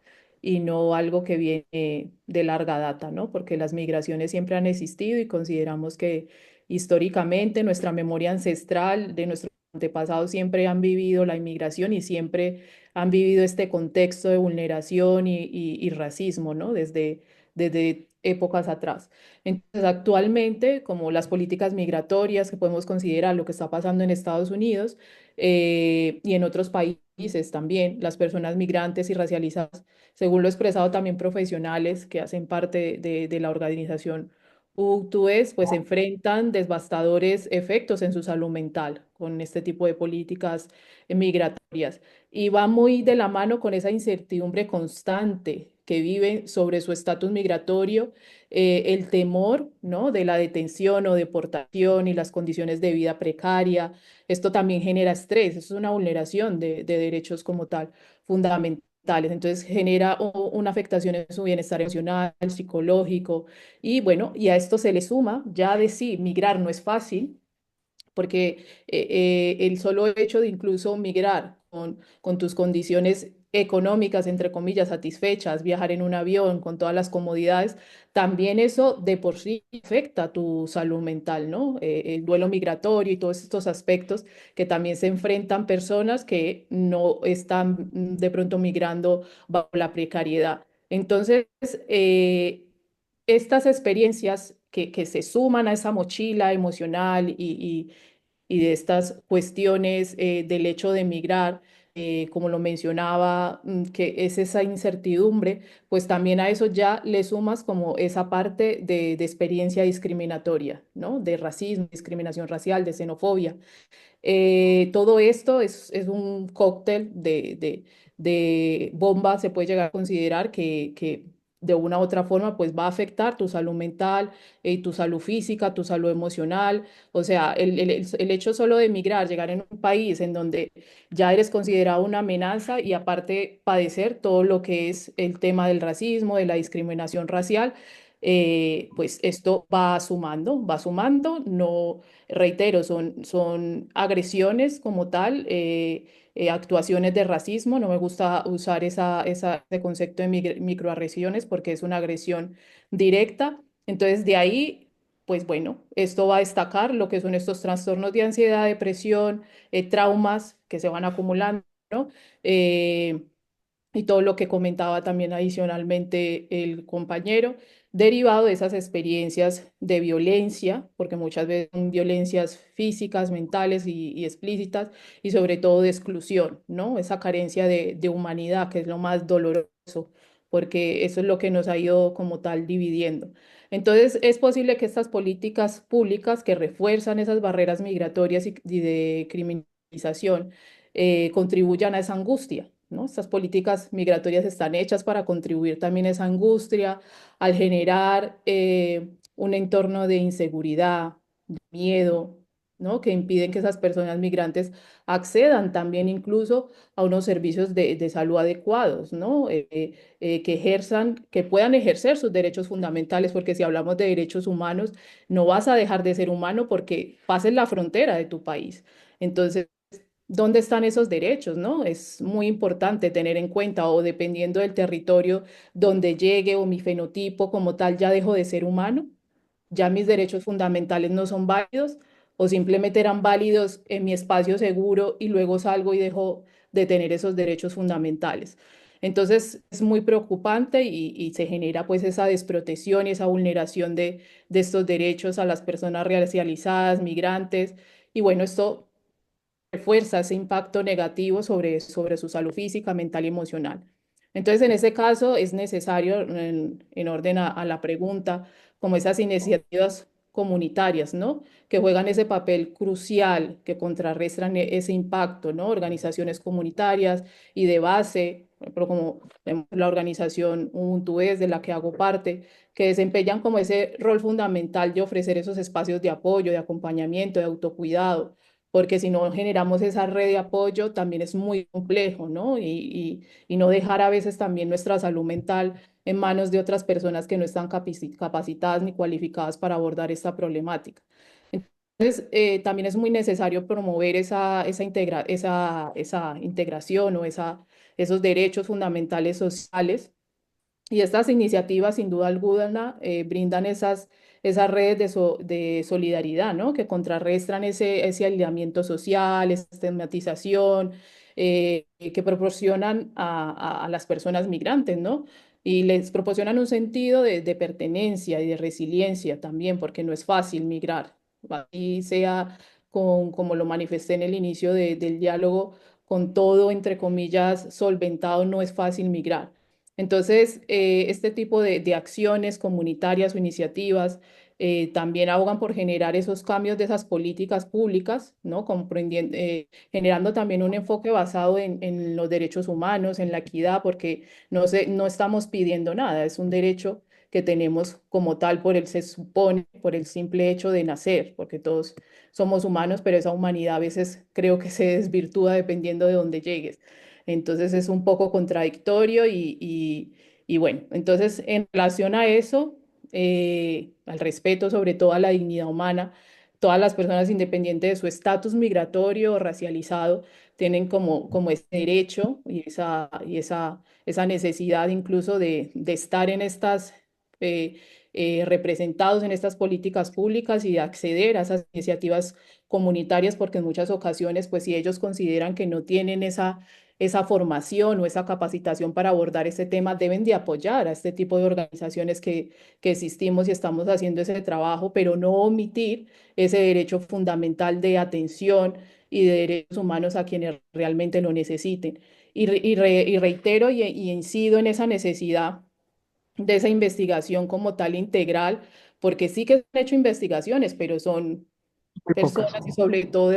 y no algo que viene de larga data, ¿no? Porque las migraciones siempre han existido y consideramos que históricamente nuestra memoria ancestral de nuestros antepasados siempre han vivido la inmigración y siempre han vivido este contexto de vulneración y racismo, ¿no? Desde épocas atrás. Entonces, actualmente, como las políticas migratorias que podemos considerar lo que está pasando en Estados Unidos y en otros países también, las personas migrantes y racializadas, según lo expresado también profesionales que hacen parte de la organización UTUES, pues enfrentan devastadores efectos en su salud mental con este tipo de políticas migratorias y va muy de la mano con esa incertidumbre constante que viven sobre su estatus migratorio, el temor, ¿no?, de la detención o deportación y las condiciones de vida precaria. Esto también genera estrés, eso es una vulneración de derechos como tal, fundamentales. Entonces genera una afectación en su bienestar emocional, psicológico y bueno, y a esto se le suma ya de sí, migrar no es fácil porque el solo hecho de incluso migrar con tus condiciones económicas, entre comillas, satisfechas, viajar en un avión con todas las comodidades, también eso de por sí afecta tu salud mental, ¿no? El duelo migratorio y todos estos aspectos que también se enfrentan personas que no están de pronto migrando bajo la precariedad. Entonces, estas experiencias que se suman a esa mochila emocional y de estas cuestiones del hecho de emigrar, como lo mencionaba, que es esa incertidumbre, pues también a eso ya le sumas como esa parte de experiencia discriminatoria, ¿no? De racismo, discriminación racial, de xenofobia. Todo esto es un cóctel de bombas, se puede llegar a considerar que de una u otra forma pues va a afectar tu salud mental, tu salud física, tu salud emocional. O sea, el hecho solo de emigrar, llegar en un país en donde ya eres considerado una amenaza y aparte padecer todo lo que es el tema del racismo, de la discriminación racial. Pues esto va sumando, no, reitero, son agresiones como tal, actuaciones de racismo. No me gusta usar ese concepto de microagresiones porque es una agresión directa. Entonces, de ahí, pues bueno, esto va a destacar lo que son estos trastornos de ansiedad, depresión, traumas que se van acumulando, ¿no? Eh, y todo lo que comentaba también adicionalmente el compañero, derivado de esas experiencias de violencia, porque muchas veces son violencias físicas, mentales y explícitas, y sobre todo de exclusión, ¿no? Esa carencia de humanidad, que es lo más doloroso, porque eso es lo que nos ha ido como tal dividiendo. Entonces, es posible que estas políticas públicas que refuerzan esas barreras migratorias y de criminalización contribuyan a esa angustia, ¿no? Estas políticas migratorias están hechas para contribuir también a esa angustia, al generar un entorno de inseguridad, de miedo, ¿no?, que impiden que esas personas migrantes accedan también incluso a unos servicios de salud adecuados, ¿no? Que ejerzan, que puedan ejercer sus derechos fundamentales, porque si hablamos de derechos humanos, no vas a dejar de ser humano porque pases la frontera de tu país. Entonces, ¿dónde están esos derechos, no? Es muy importante tener en cuenta, o dependiendo del territorio donde llegue o mi fenotipo como tal, ya dejo de ser humano, ya mis derechos fundamentales no son válidos, o simplemente eran válidos en mi espacio seguro y luego salgo y dejo de tener esos derechos fundamentales. Entonces es muy preocupante y se genera pues esa desprotección y esa vulneración de estos derechos a las personas racializadas, migrantes, y bueno, esto refuerza ese impacto negativo sobre su salud física, mental y emocional. Entonces, en ese caso, es necesario, en orden a la pregunta, como esas iniciativas comunitarias, ¿no? Que juegan ese papel crucial, que contrarrestan ese impacto, ¿no? Organizaciones comunitarias y de base, pero como la organización Ubuntu es de la que hago parte, que desempeñan como ese rol fundamental de ofrecer esos espacios de apoyo, de acompañamiento, de autocuidado, porque si no generamos esa red de apoyo también es muy complejo, ¿no? Y no dejar a veces también nuestra salud mental en manos de otras personas que no están capacitadas ni cualificadas para abordar esta problemática. Entonces, también es muy necesario promover esa integración o esos derechos fundamentales sociales, y estas iniciativas, sin duda alguna, brindan esas redes de solidaridad, ¿no? Que contrarrestan ese aislamiento social, esa estigmatización, que proporcionan a las personas migrantes, ¿no? Y les proporcionan un sentido de pertenencia y de resiliencia también, porque no es fácil migrar. Y sea como lo manifesté en el inicio del diálogo, con todo, entre comillas, solventado, no es fácil migrar. Entonces, este tipo de acciones comunitarias o iniciativas también abogan por generar esos cambios de esas políticas públicas, ¿no? Generando también un enfoque basado en los derechos humanos, en la equidad, porque no estamos pidiendo nada, es un derecho que tenemos como tal se supone, por el simple hecho de nacer, porque todos somos humanos, pero esa humanidad a veces creo que se desvirtúa dependiendo de dónde llegues. Entonces es un poco contradictorio y bueno, entonces en relación a eso, al respeto sobre todo a la dignidad humana, todas las personas independientes de su estatus migratorio o racializado tienen como ese derecho esa necesidad incluso de estar en eh, representados en estas políticas públicas y de acceder a esas iniciativas comunitarias, porque en muchas ocasiones, pues si ellos consideran que no tienen esa formación o esa capacitación para abordar este tema, deben de apoyar a este tipo de organizaciones que existimos y estamos haciendo ese trabajo, pero no omitir ese derecho fundamental de atención y de derechos humanos a quienes realmente lo necesiten. Y reitero y incido en esa necesidad de esa investigación como tal integral, porque sí que se han hecho investigaciones, pero son Muy pocas. personas y sobre todo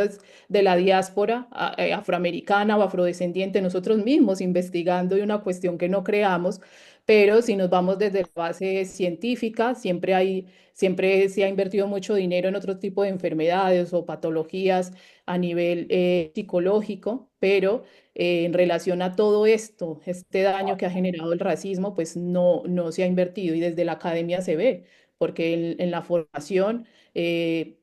de la diáspora afroamericana o afrodescendiente, nosotros mismos investigando de una cuestión que no creamos, pero si nos vamos desde la base científica, siempre se ha invertido mucho dinero en otro tipo de enfermedades o patologías a nivel psicológico, pero en relación a todo esto, este daño que ha generado el racismo, pues no se ha invertido y desde la academia se ve, porque en la formación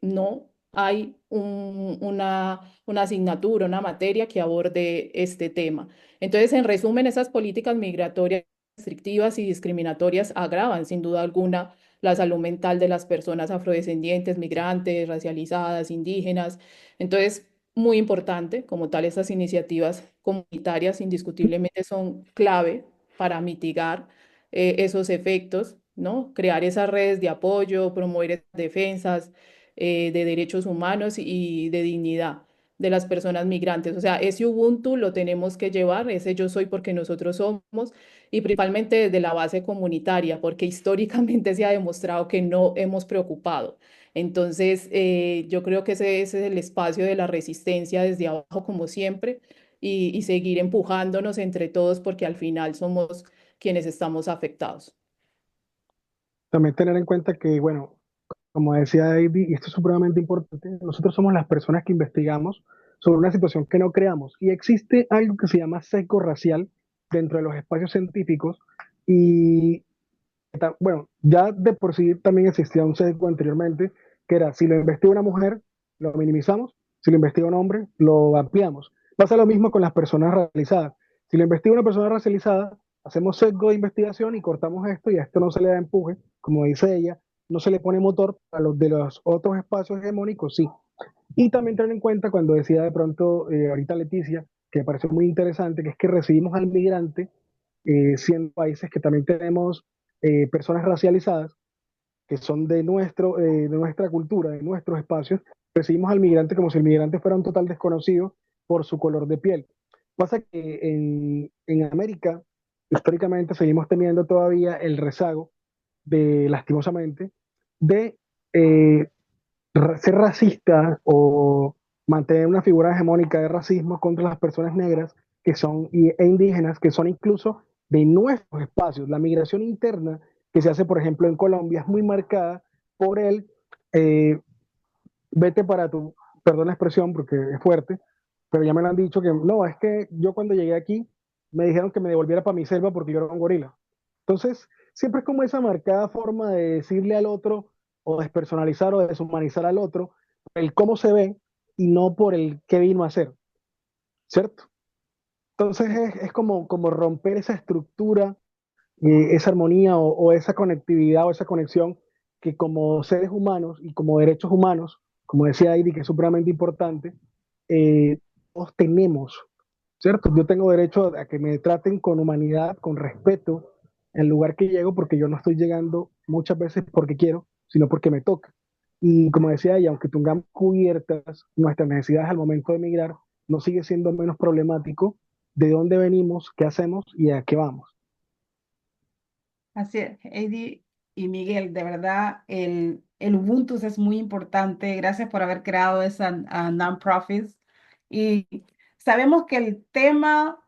no hay una asignatura, una materia que aborde este tema. Entonces, en resumen, esas políticas migratorias restrictivas y discriminatorias agravan sin duda alguna la salud mental de las personas afrodescendientes, migrantes, racializadas, indígenas. Entonces, muy importante, como tal, estas iniciativas comunitarias indiscutiblemente son clave para mitigar esos efectos, ¿no? Crear esas redes de apoyo, promover esas defensas de derechos humanos y de dignidad de las personas migrantes. O sea, ese Ubuntu lo tenemos que llevar, ese yo soy porque nosotros somos, y principalmente desde la base comunitaria, porque históricamente se ha demostrado que no hemos preocupado. Entonces, yo creo que ese es el espacio de la resistencia desde abajo, como siempre, y seguir empujándonos entre todos, porque al final somos quienes estamos afectados. También tener en cuenta que, bueno, como decía David, y esto es supremamente importante, nosotros somos las personas que investigamos sobre una situación que no creamos. Y existe algo que se llama sesgo racial dentro de los espacios científicos. Y bueno, ya de por sí también existía un sesgo anteriormente, que era si lo investiga una mujer, lo minimizamos, si lo investiga un hombre, lo ampliamos. Pasa lo mismo con las personas racializadas. Si le investiga una persona racializada, hacemos sesgo de investigación y cortamos esto y a esto no se le da empuje, como dice ella, no se le pone motor a los de los otros espacios hegemónicos, sí. Y también tener en cuenta cuando decía de pronto, ahorita Leticia, que me pareció muy interesante, que es que recibimos al migrante, siendo países que también tenemos personas racializadas, que son de nuestra cultura, de nuestros espacios, recibimos al migrante como si el migrante fuera un total desconocido por su color de piel. Pasa que en América, históricamente, seguimos teniendo todavía el rezago de, lastimosamente, de eh, ser racista o mantener una figura hegemónica de racismo contra las personas negras que son, e indígenas que son incluso de nuestros espacios. La migración interna que se hace, por ejemplo, en Colombia es muy marcada por el eh, vete para tu, perdón la expresión porque es fuerte, pero ya me lo han dicho que no, es que yo cuando llegué aquí me dijeron que me devolviera para mi selva porque yo era un gorila. Entonces, siempre es como esa marcada forma de decirle al otro o despersonalizar o deshumanizar al otro, el cómo se ve y no por el qué vino a hacer, ¿cierto? Entonces es como romper esa estructura, esa armonía o esa conectividad o esa conexión que como seres humanos y como derechos humanos, como decía Heidi, que es supremamente importante, eh, todos tenemos, ¿cierto? Yo tengo derecho a que me traten con humanidad, con respeto, en el lugar que llego, porque yo no estoy llegando muchas veces porque quiero, sino porque me toca. Y como decía ella, aunque tengamos cubiertas nuestras necesidades al momento de emigrar, no sigue siendo menos problemático de dónde venimos, qué hacemos y a qué vamos. Así es, Heidi y Miguel, de verdad, el Ubuntu es muy importante. Gracias por haber creado esa non-profit. Y sabemos que el tema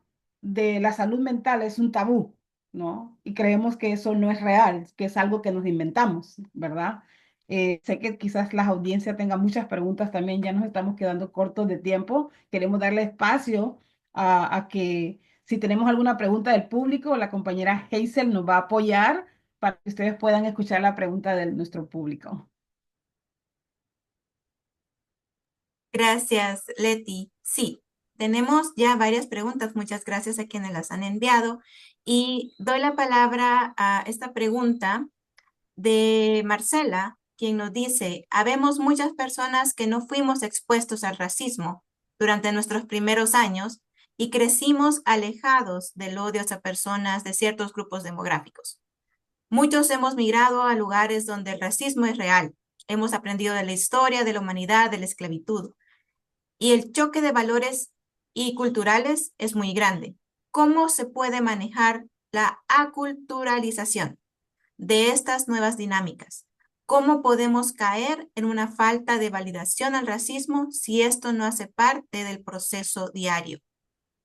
de la salud mental es un tabú, ¿no? Y creemos que eso no es real, que es algo que nos inventamos, ¿verdad? Sé que quizás la audiencia tenga muchas preguntas también, ya nos estamos quedando cortos de tiempo. Queremos darle espacio a que si tenemos alguna pregunta del público, la compañera Hazel nos va a apoyar para que ustedes puedan escuchar la pregunta de nuestro público. Gracias, Leti. Sí, tenemos ya varias preguntas. Muchas gracias a quienes las han enviado. Y doy la palabra a esta pregunta de Marcela, quien nos dice, habemos muchas personas que no fuimos expuestos al racismo durante nuestros primeros años y crecimos alejados del odio hacia personas de ciertos grupos demográficos. Muchos hemos migrado a lugares donde el racismo es real. Hemos aprendido de la historia, de la humanidad, de la esclavitud. Y el choque de valores y culturales es muy grande. ¿Cómo se puede manejar la aculturalización de estas nuevas dinámicas? ¿Cómo podemos caer en una falta de validación al racismo si esto no hace parte del proceso diario?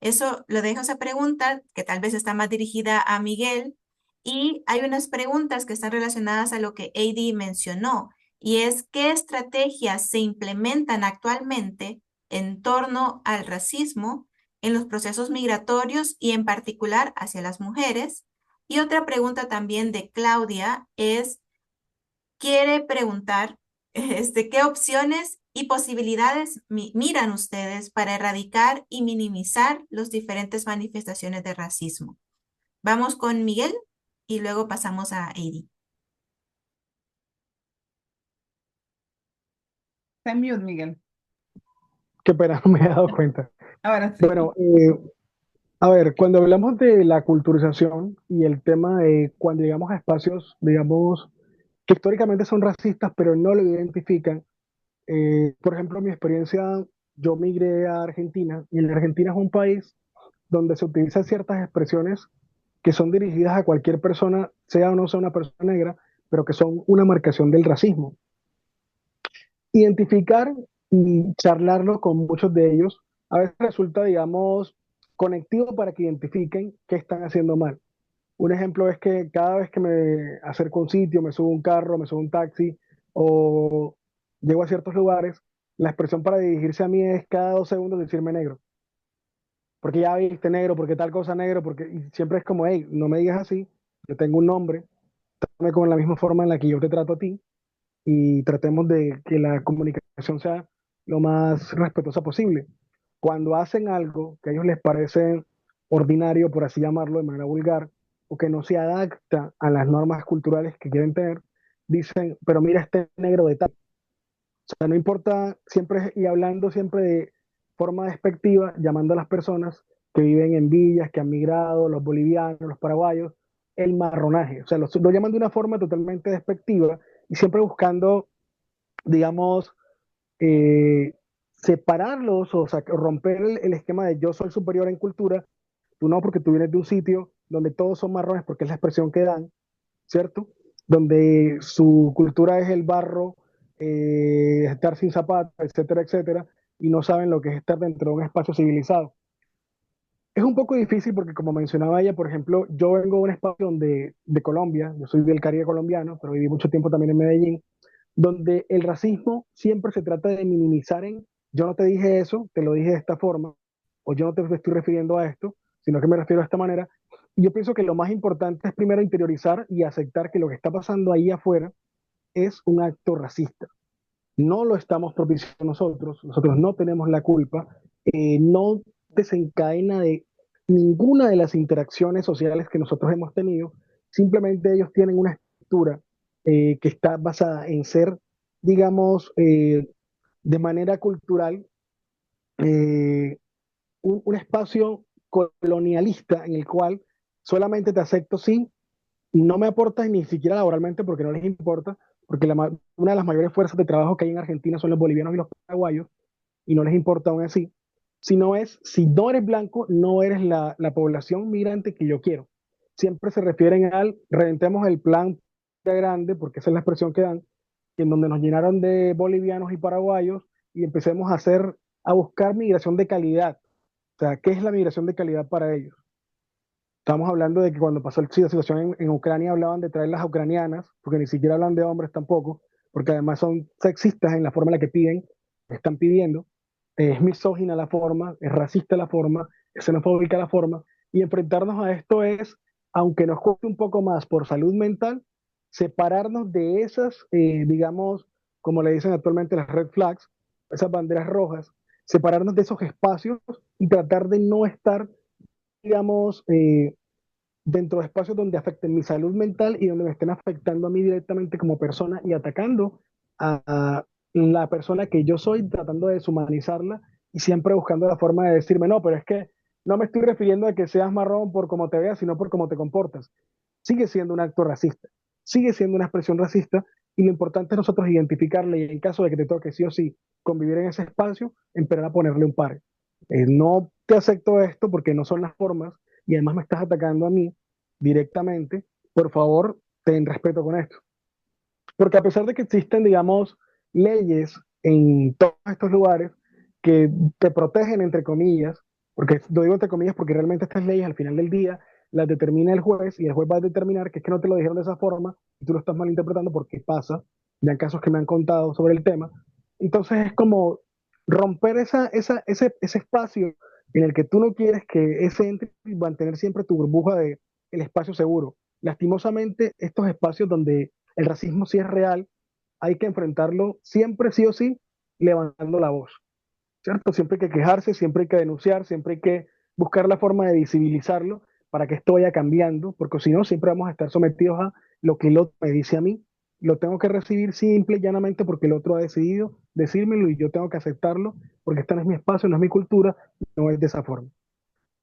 Eso lo dejo esa pregunta que tal vez está más dirigida a Miguel y hay unas preguntas que están relacionadas a lo que AD mencionó y es qué estrategias se implementan actualmente en torno al racismo en los procesos migratorios y en particular hacia las mujeres. Y otra pregunta también de Claudia es quiere preguntar qué opciones y posibilidades miran ustedes para erradicar y minimizar las diferentes manifestaciones de racismo. Vamos con Miguel y luego pasamos a Heidi. Está en mute, Miguel. Qué pena, no me he dado cuenta. Ahora sí. Bueno, a ver, cuando hablamos de la culturización y el tema de cuando llegamos a espacios, digamos, que históricamente son racistas, pero no lo identifican, por ejemplo, mi experiencia, yo migré a Argentina y en Argentina es un país donde se utilizan ciertas expresiones que son dirigidas a cualquier persona, sea o no sea una persona negra, pero que son una marcación del racismo. Identificar y charlarlo con muchos de ellos a veces resulta, digamos, conectivo para que identifiquen qué están haciendo mal. Un ejemplo es que cada vez que me acerco a un sitio, me subo a un carro, me subo a un taxi o llego a ciertos lugares, la expresión para dirigirse a mí es cada 2 segundos decirme negro. Porque ya viste negro, porque tal cosa negro, porque y siempre es como, hey, no me digas así, yo tengo un nombre, trátame con la misma forma en la que yo te trato a ti y tratemos de que la comunicación sea lo más respetuosa posible. cuando hacen algo que a ellos les parece ordinario, por así llamarlo, de manera vulgar, o que no se adapta a las normas culturales que quieren tener, dicen, pero mira este negro de tal. O sea, no importa siempre, y hablando siempre de forma despectiva, llamando a las personas que viven en villas, que han migrado, los bolivianos, los paraguayos, el marronaje. O sea, lo llaman de una forma totalmente despectiva y siempre buscando, digamos, eh, separarlos, o sea, romper el esquema de yo soy superior en cultura, tú no, porque tú vienes de un sitio donde todos son marrones, porque es la expresión que dan, ¿cierto? Donde su cultura es el barro, estar sin zapatos, etcétera, etcétera, y no saben lo que es estar dentro de un espacio civilizado. Es un poco difícil porque, como mencionaba ella, por ejemplo, yo vengo de un espacio de Colombia, yo soy del Caribe colombiano, pero viví mucho tiempo también en Medellín, donde el racismo siempre se trata de minimizar en, yo no te dije eso, te lo dije de esta forma, o yo no te estoy refiriendo a esto, sino que me refiero de esta manera. Y yo pienso que lo más importante es primero interiorizar y aceptar que lo que está pasando ahí afuera es un acto racista. No lo estamos propiciando nosotros no tenemos la culpa, no desencadena de ninguna de las interacciones sociales que nosotros hemos tenido, simplemente ellos tienen una estructura que está basada en ser, digamos, de manera cultural, eh, un espacio colonialista en el cual solamente te acepto si no me aportas ni siquiera laboralmente porque no les importa, porque una de las mayores fuerzas de trabajo que hay en Argentina son los bolivianos y los paraguayos, y no les importa aún así, sino es, si no eres blanco, no eres la población migrante que yo quiero. Siempre se refieren al, reventemos el plan grande, porque esa es la expresión que dan, en donde nos llenaron de bolivianos y paraguayos y empecemos a hacer, a buscar migración de calidad. O sea, ¿qué es la migración de calidad para ellos? Estamos hablando de que cuando pasó la situación en Ucrania hablaban de traer las ucranianas, porque ni siquiera hablan de hombres tampoco, porque además son sexistas en la forma en la que piden, están pidiendo. Es misógina la forma, es racista la forma, es xenofóbica la forma, y enfrentarnos a esto es, aunque nos cueste un poco más por salud mental, separarnos de esas, digamos, como le dicen actualmente las red flags, esas banderas rojas, separarnos de esos espacios y tratar de no estar, digamos, dentro de espacios donde afecten mi salud mental y donde me estén afectando a mí directamente como persona y atacando a la persona que yo soy, tratando de deshumanizarla y siempre buscando la forma de decirme, no, pero es que no me estoy refiriendo a que seas marrón por cómo te veas, sino por cómo te comportas. Sigue siendo un acto racista, sigue siendo una expresión racista y lo importante es nosotros identificarla y en caso de que te toque sí o sí convivir en ese espacio, empezar a ponerle un par. No te acepto esto porque no son las formas y además me estás atacando a mí directamente, por favor, ten respeto con esto. Porque a pesar de que existen, digamos, leyes en todos estos lugares que te protegen, entre comillas, porque lo digo entre comillas porque realmente estas leyes al final del día las determina el juez y el juez va a determinar que es que no te lo dijeron de esa forma y tú lo estás malinterpretando porque pasa, ya en casos que me han contado sobre el tema. Entonces es como romper ese espacio en el que tú no quieres que ese entre y mantener siempre tu burbuja de el espacio seguro. Lastimosamente, estos espacios donde el racismo sí es real, hay que enfrentarlo siempre, sí o sí, levantando la voz, ¿cierto? Siempre hay que quejarse, siempre hay que denunciar, siempre hay que buscar la forma de visibilizarlo para que esto vaya cambiando, porque si no, siempre vamos a estar sometidos a lo que el otro me dice a mí. Lo tengo que recibir simple y llanamente porque el otro ha decidido decírmelo y yo tengo que aceptarlo, porque este no es mi espacio, no es mi cultura, no es de esa forma.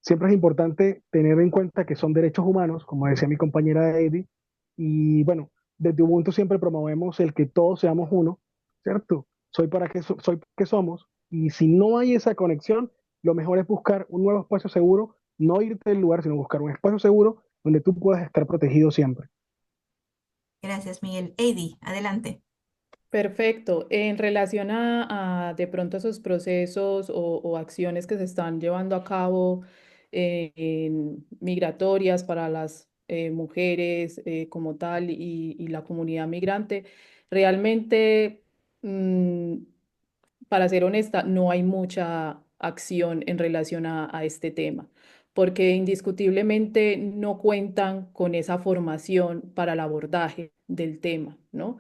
Siempre es importante tener en cuenta que son derechos humanos, como decía mi compañera Eddie, y bueno, desde Ubuntu siempre promovemos el que todos seamos uno, ¿cierto? Soy para que soy que somos, y si no hay esa conexión, lo mejor es buscar un nuevo espacio seguro, no irte del lugar, sino buscar un espacio seguro donde tú puedas estar protegido siempre. Gracias, Miguel. Eddie, adelante. Perfecto. En relación a de pronto esos procesos o acciones que se están llevando a cabo migratorias para las mujeres como tal y la comunidad migrante, realmente, mm, para ser honesta, no hay mucha acción en relación a este tema, porque indiscutiblemente no cuentan con esa formación para el abordaje del tema, ¿no?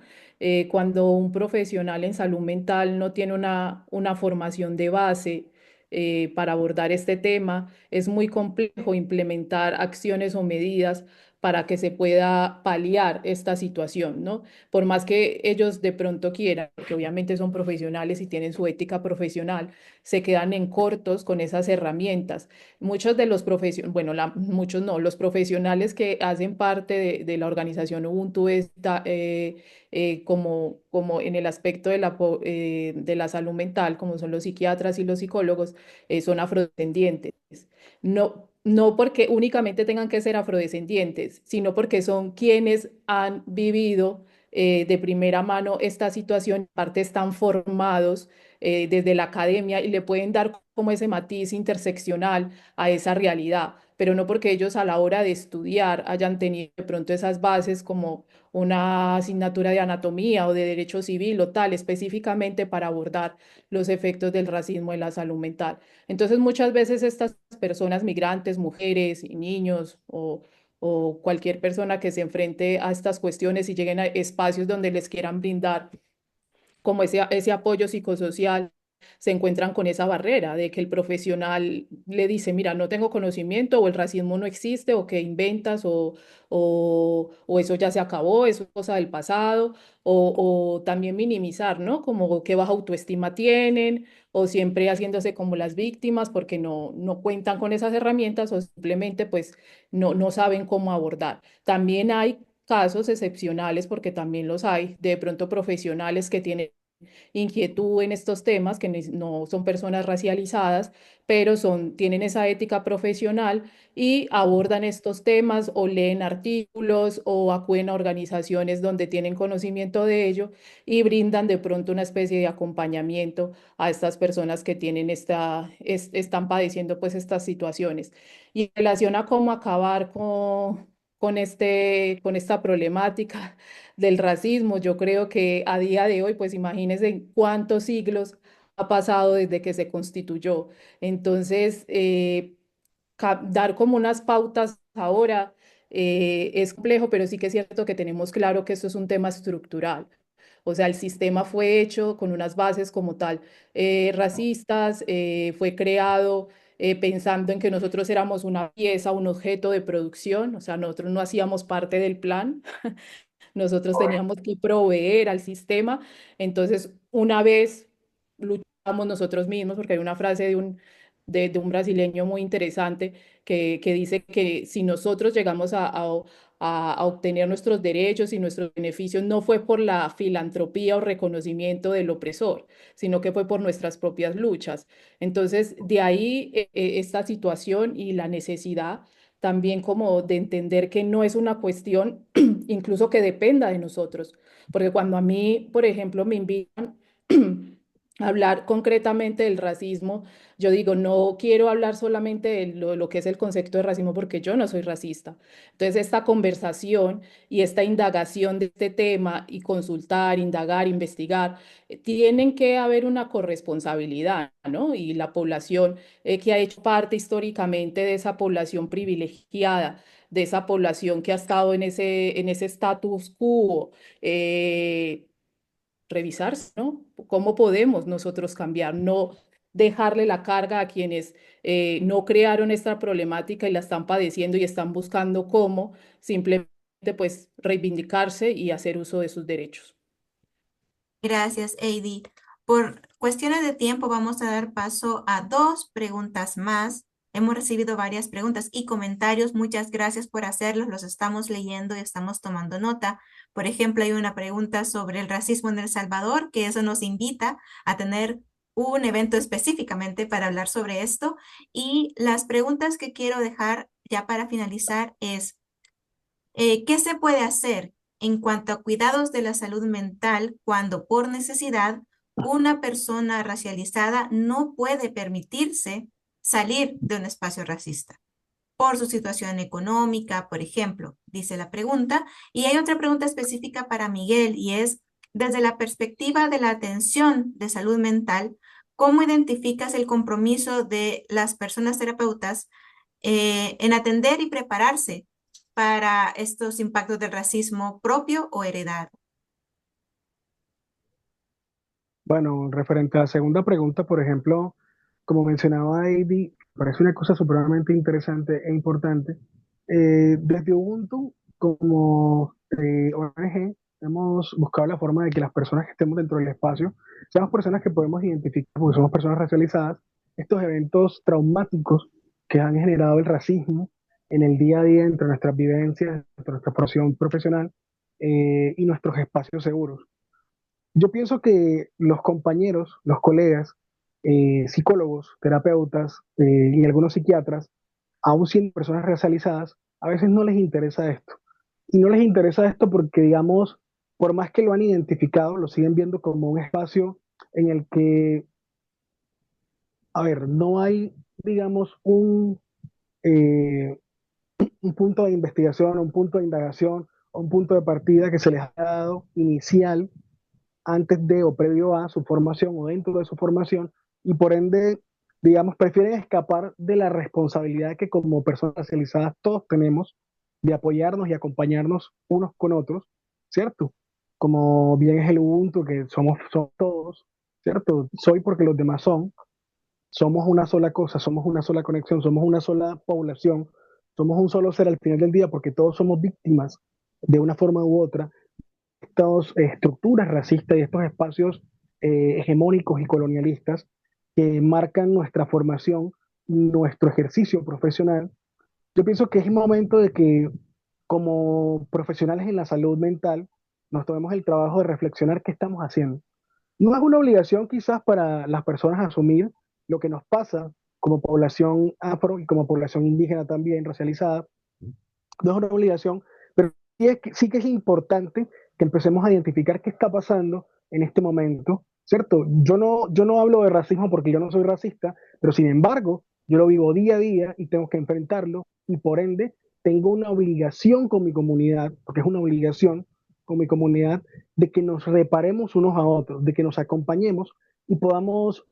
Cuando un profesional en salud mental no tiene una formación de base para abordar este tema. Es muy complejo implementar acciones o medidas para que se pueda paliar esta situación, ¿no? Por más que ellos de pronto quieran, porque obviamente son profesionales y tienen su ética profesional, se quedan en cortos con esas herramientas. Muchos de los profesionales, bueno, muchos no, los profesionales que hacen parte de la organización Ubuntu como en el aspecto de la salud mental, como son los psiquiatras y los psicólogos, son afrodescendientes. No porque únicamente tengan que ser afrodescendientes, sino porque son quienes han vivido de primera mano esta situación, aparte están formados desde la academia y le pueden dar como ese matiz interseccional a esa realidad, pero no porque ellos a la hora de estudiar hayan tenido de pronto esas bases como una asignatura de anatomía o de derecho civil o tal, específicamente para abordar los efectos del racismo en la salud mental. Entonces, muchas veces estas personas migrantes, mujeres y niños o cualquier persona que se enfrente a estas cuestiones y lleguen a espacios donde les quieran brindar como ese apoyo psicosocial, se encuentran con esa barrera de que el profesional le dice, mira, no tengo conocimiento o el racismo no existe o que inventas o eso ya se acabó, eso es cosa del pasado o también minimizar, ¿no? Como qué baja autoestima tienen o siempre haciéndose como las víctimas porque no cuentan con esas herramientas o simplemente pues no saben cómo abordar. También hay casos excepcionales, porque también los hay, de pronto profesionales que tienen inquietud en estos temas, que no son personas racializadas, pero tienen esa ética profesional y abordan estos temas o leen artículos o acuden a organizaciones donde tienen conocimiento de ello y brindan de pronto una especie de acompañamiento a estas personas que tienen están padeciendo pues estas situaciones. Y en relación a cómo acabar con esta problemática del racismo. Yo creo que a día de hoy, pues imagínense cuántos siglos ha pasado desde que se constituyó. Entonces, dar como unas pautas ahora es complejo, pero sí que es cierto que tenemos claro que esto es un tema estructural. O sea, el sistema fue hecho con unas bases como tal racistas, fue creado pensando en que nosotros éramos una pieza, un objeto de producción, o sea, nosotros no hacíamos parte del plan. Nosotros teníamos que proveer al sistema. Entonces, una vez luchamos nosotros mismos, porque hay una frase de un brasileño muy interesante que dice que si nosotros llegamos a obtener nuestros derechos y nuestros beneficios, no fue por la filantropía o reconocimiento del opresor, sino que fue por nuestras propias luchas. Entonces, de ahí esta situación y la necesidad también como de entender que no es una cuestión incluso que dependa de nosotros. Porque cuando a mí, por ejemplo, me invitan a hablar concretamente del racismo, yo digo, no quiero hablar solamente de lo que es el concepto de racismo porque yo no soy racista. Entonces, esta conversación y esta indagación de este tema y consultar, indagar, investigar, tienen que haber una corresponsabilidad, ¿no? Y la población que ha hecho parte históricamente de esa población privilegiada, de esa población que ha estado en ese status quo, revisarse, ¿no? ¿Cómo podemos nosotros cambiar? No dejarle la carga a quienes no crearon esta problemática y la están padeciendo y están buscando cómo simplemente pues reivindicarse y hacer uso de sus derechos. Gracias, Heidi. Por cuestiones de tiempo, vamos a dar paso a dos preguntas más. Hemos recibido varias preguntas y comentarios. Muchas gracias por hacerlos. Los estamos leyendo y estamos tomando nota. Por ejemplo, hay una pregunta sobre el racismo en El Salvador, que eso nos invita a tener un evento específicamente para hablar sobre esto. Y las preguntas que quiero dejar ya para finalizar es, ¿qué se puede hacer en cuanto a cuidados de la salud mental cuando por necesidad una persona racializada no puede permitirse salir de un espacio racista? Por su situación económica, por ejemplo, dice la pregunta. Y hay otra pregunta específica para Miguel y es, desde la perspectiva de la atención de salud mental, ¿cómo identificas el compromiso de las personas terapeutas en atender y prepararse para estos impactos del racismo propio o heredado? Bueno, referente a la segunda pregunta, por ejemplo, como mencionaba Heidi, parece una cosa supremamente interesante e importante. Desde Ubuntu, como ONG, hemos buscado la forma de que las personas que estemos dentro del espacio seamos personas que podemos identificar, porque somos personas racializadas, estos eventos traumáticos que han generado el racismo en el día a día entre nuestras vivencias, entre nuestra formación profesional y nuestros espacios seguros. Yo pienso que los compañeros, los colegas, psicólogos, terapeutas y algunos psiquiatras, aún siendo personas racializadas, a veces no les interesa esto. Y no les interesa esto porque, digamos, por más que lo han identificado, lo siguen viendo como un espacio en el que, a ver, no hay, digamos, un punto de investigación, un punto de indagación, un punto de partida que se les ha dado inicial antes de o previo a su formación o dentro de su formación y por ende, digamos, prefieren escapar de la responsabilidad que como personas racializadas todos tenemos de apoyarnos y acompañarnos unos con otros, ¿cierto? Como bien es el Ubuntu, que somos todos, ¿cierto? Soy porque los demás son, somos una sola cosa, somos una sola conexión, somos una sola población, somos un solo ser al final del día porque todos somos víctimas de una forma u otra estas estructuras racistas y estos espacios hegemónicos y colonialistas que marcan nuestra formación, nuestro ejercicio profesional. Yo pienso que es momento de que como profesionales en la salud mental nos tomemos el trabajo de reflexionar qué estamos haciendo. No es una obligación quizás para las personas asumir lo que nos pasa como población afro y como población indígena también racializada, no es una obligación, pero sí que es importante que empecemos a identificar qué está pasando en este momento, ¿cierto? Yo no hablo de racismo porque yo no soy racista, pero sin embargo, yo lo vivo día a día y tengo que enfrentarlo y por ende tengo una obligación con mi comunidad, porque es una obligación con mi comunidad, de que nos reparemos unos a otros, de que nos acompañemos y podamos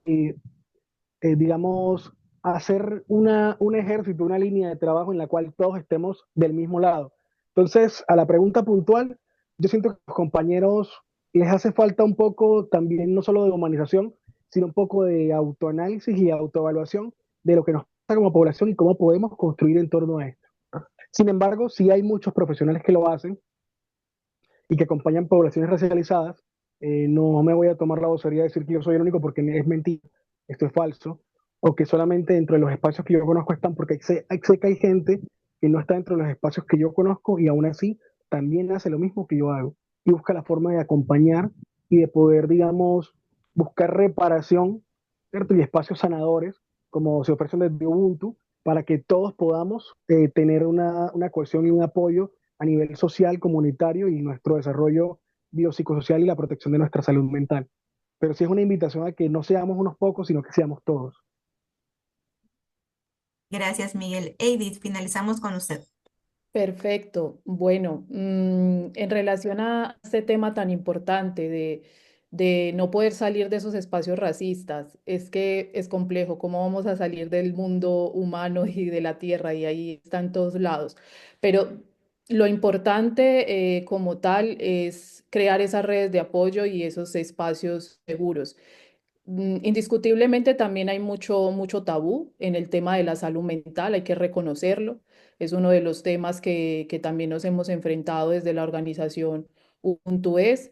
digamos, hacer un ejército, una línea de trabajo en la cual todos estemos del mismo lado. Entonces, a la pregunta puntual, yo siento que a los compañeros les hace falta un poco también, no solo de humanización, sino un poco de autoanálisis y autoevaluación de lo que nos pasa como población y cómo podemos construir en torno a esto. Sin embargo, sí hay muchos profesionales que lo hacen y que acompañan poblaciones racializadas. No me voy a tomar la vocería de decir que yo soy el único porque es mentira, esto es falso, o que solamente dentro de los espacios que yo conozco están, porque sé que hay gente que no está dentro de los espacios que yo conozco y aún así también hace lo mismo que yo hago y busca la forma de acompañar y de poder, digamos, buscar reparación, ¿cierto? Y espacios sanadores, como se ofrecen desde Ubuntu, para que todos podamos tener una cohesión y un apoyo a nivel social, comunitario y nuestro desarrollo biopsicosocial y la protección de nuestra salud mental. Pero sí es una invitación a que no seamos unos pocos, sino que seamos todos. Gracias, Miguel. Edith, finalizamos con usted. Perfecto. Bueno, en relación a este tema tan importante de no poder salir de esos espacios racistas, es que es complejo. ¿Cómo vamos a salir del mundo humano y de la tierra? Y ahí está en todos lados. Pero lo importante como tal es crear esas redes de apoyo y esos espacios seguros. Indiscutiblemente también hay mucho tabú en el tema de la salud mental, hay que reconocerlo. Es uno de los temas que también nos hemos enfrentado desde la organización Ubuntu es.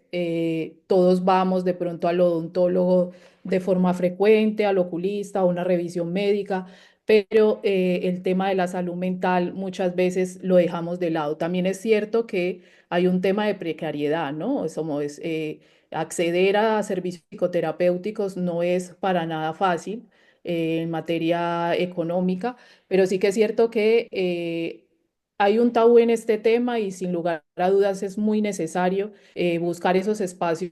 Todos vamos de pronto al odontólogo de forma frecuente, al oculista, a una revisión médica, pero el tema de la salud mental muchas veces lo dejamos de lado. También es cierto que hay un tema de precariedad, ¿no? Acceder a servicios psicoterapéuticos no es para nada fácil en materia económica, pero sí que es cierto que hay un tabú en este tema y sin lugar a dudas es muy necesario buscar esos espacios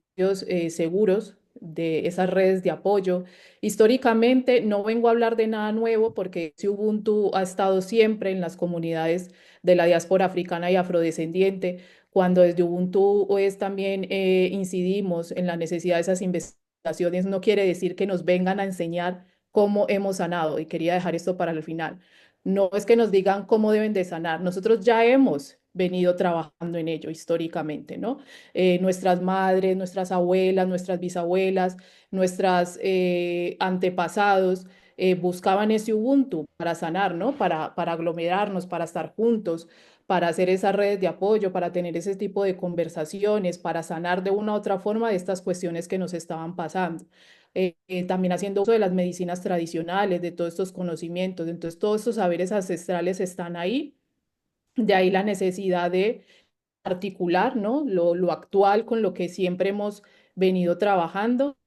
seguros de esas redes de apoyo. Históricamente no vengo a hablar de nada nuevo porque si Ubuntu ha estado siempre en las comunidades de la diáspora africana y afrodescendiente, cuando desde Ubuntu pues, también incidimos en la necesidad de esas investigaciones, no quiere decir que nos vengan a enseñar cómo hemos sanado. Y quería dejar esto para el final. No es que nos digan cómo deben de sanar. Nosotros ya hemos venido trabajando en ello históricamente, ¿no? Nuestras madres, nuestras abuelas, nuestras bisabuelas, nuestras antepasados buscaban ese Ubuntu para sanar, ¿no? Para aglomerarnos, para estar juntos, para hacer esas redes de apoyo, para tener ese tipo de conversaciones, para sanar de una u otra forma de estas cuestiones que nos estaban pasando. También haciendo uso de las medicinas tradicionales, de todos estos conocimientos. Entonces, todos estos saberes ancestrales están ahí. De ahí la necesidad de articular, ¿no? Lo actual con lo que siempre hemos venido trabajando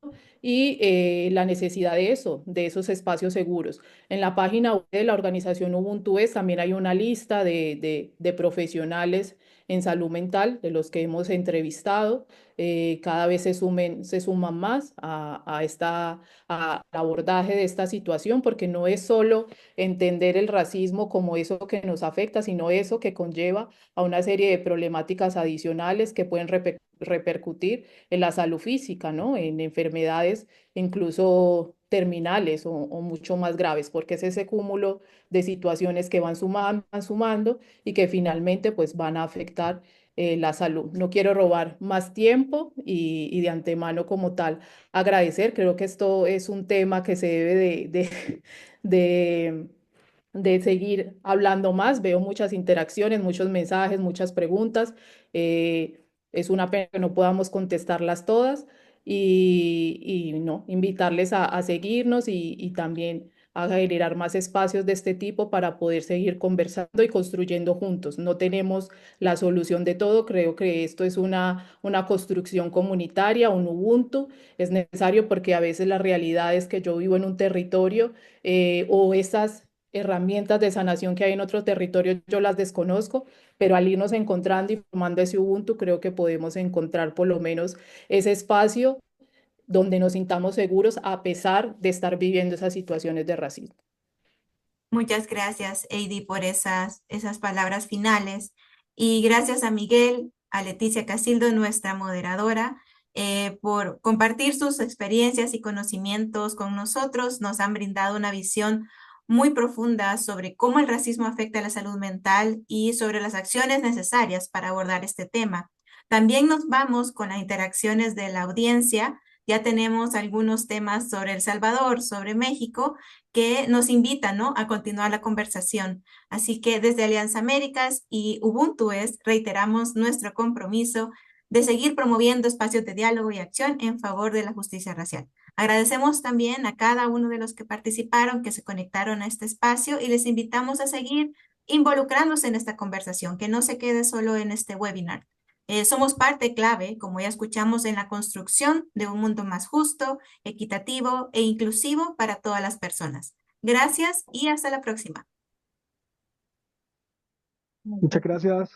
y la necesidad de eso, de esos espacios seguros. En la página web de la organización Ubuntu también hay una lista de profesionales en salud mental, de los que hemos entrevistado. Cada vez se suman más al abordaje de esta situación, porque no es solo entender el racismo como eso que nos afecta, sino eso que conlleva a una serie de problemáticas adicionales que pueden repercutir en la salud física, ¿no? En enfermedades incluso terminales o mucho más graves, porque es ese cúmulo de situaciones que van sumando y que finalmente pues van a afectar la salud. No quiero robar más tiempo y de antemano como tal agradecer. Creo que esto es un tema que se debe de de seguir hablando más. Veo muchas interacciones, muchos mensajes, muchas preguntas. Es una pena que no podamos contestarlas todas y no, invitarles a seguirnos y también a generar más espacios de este tipo para poder seguir conversando y construyendo juntos. No tenemos la solución de todo, creo que esto es una construcción comunitaria, un Ubuntu. Es necesario porque a veces la realidad es que yo vivo en un territorio o esas herramientas de sanación que hay en otro territorio, yo las desconozco, pero al irnos encontrando y formando ese Ubuntu, creo que podemos encontrar por lo menos ese espacio donde nos sintamos seguros a pesar de estar viviendo esas situaciones de racismo. Muchas gracias, Heidi, por esas palabras finales. Y gracias a Miguel, a Leticia Casildo, nuestra moderadora, por compartir sus experiencias y conocimientos con nosotros. Nos han brindado una visión muy profunda sobre cómo el racismo afecta a la salud mental y sobre las acciones necesarias para abordar este tema. También nos vamos con las interacciones de la audiencia. Ya tenemos algunos temas sobre El Salvador, sobre México, que nos invitan, ¿no?, a continuar la conversación. Así que desde Alianza Américas y Ubuntu reiteramos nuestro compromiso de seguir promoviendo espacios de diálogo y acción en favor de la justicia racial. Agradecemos también a cada uno de los que participaron, que se conectaron a este espacio y les invitamos a seguir involucrándose en esta conversación, que no se quede solo en este webinar. Somos parte clave, como ya escuchamos, en la construcción de un mundo más justo, equitativo e inclusivo para todas las personas. Gracias y hasta la próxima. Muchas gracias.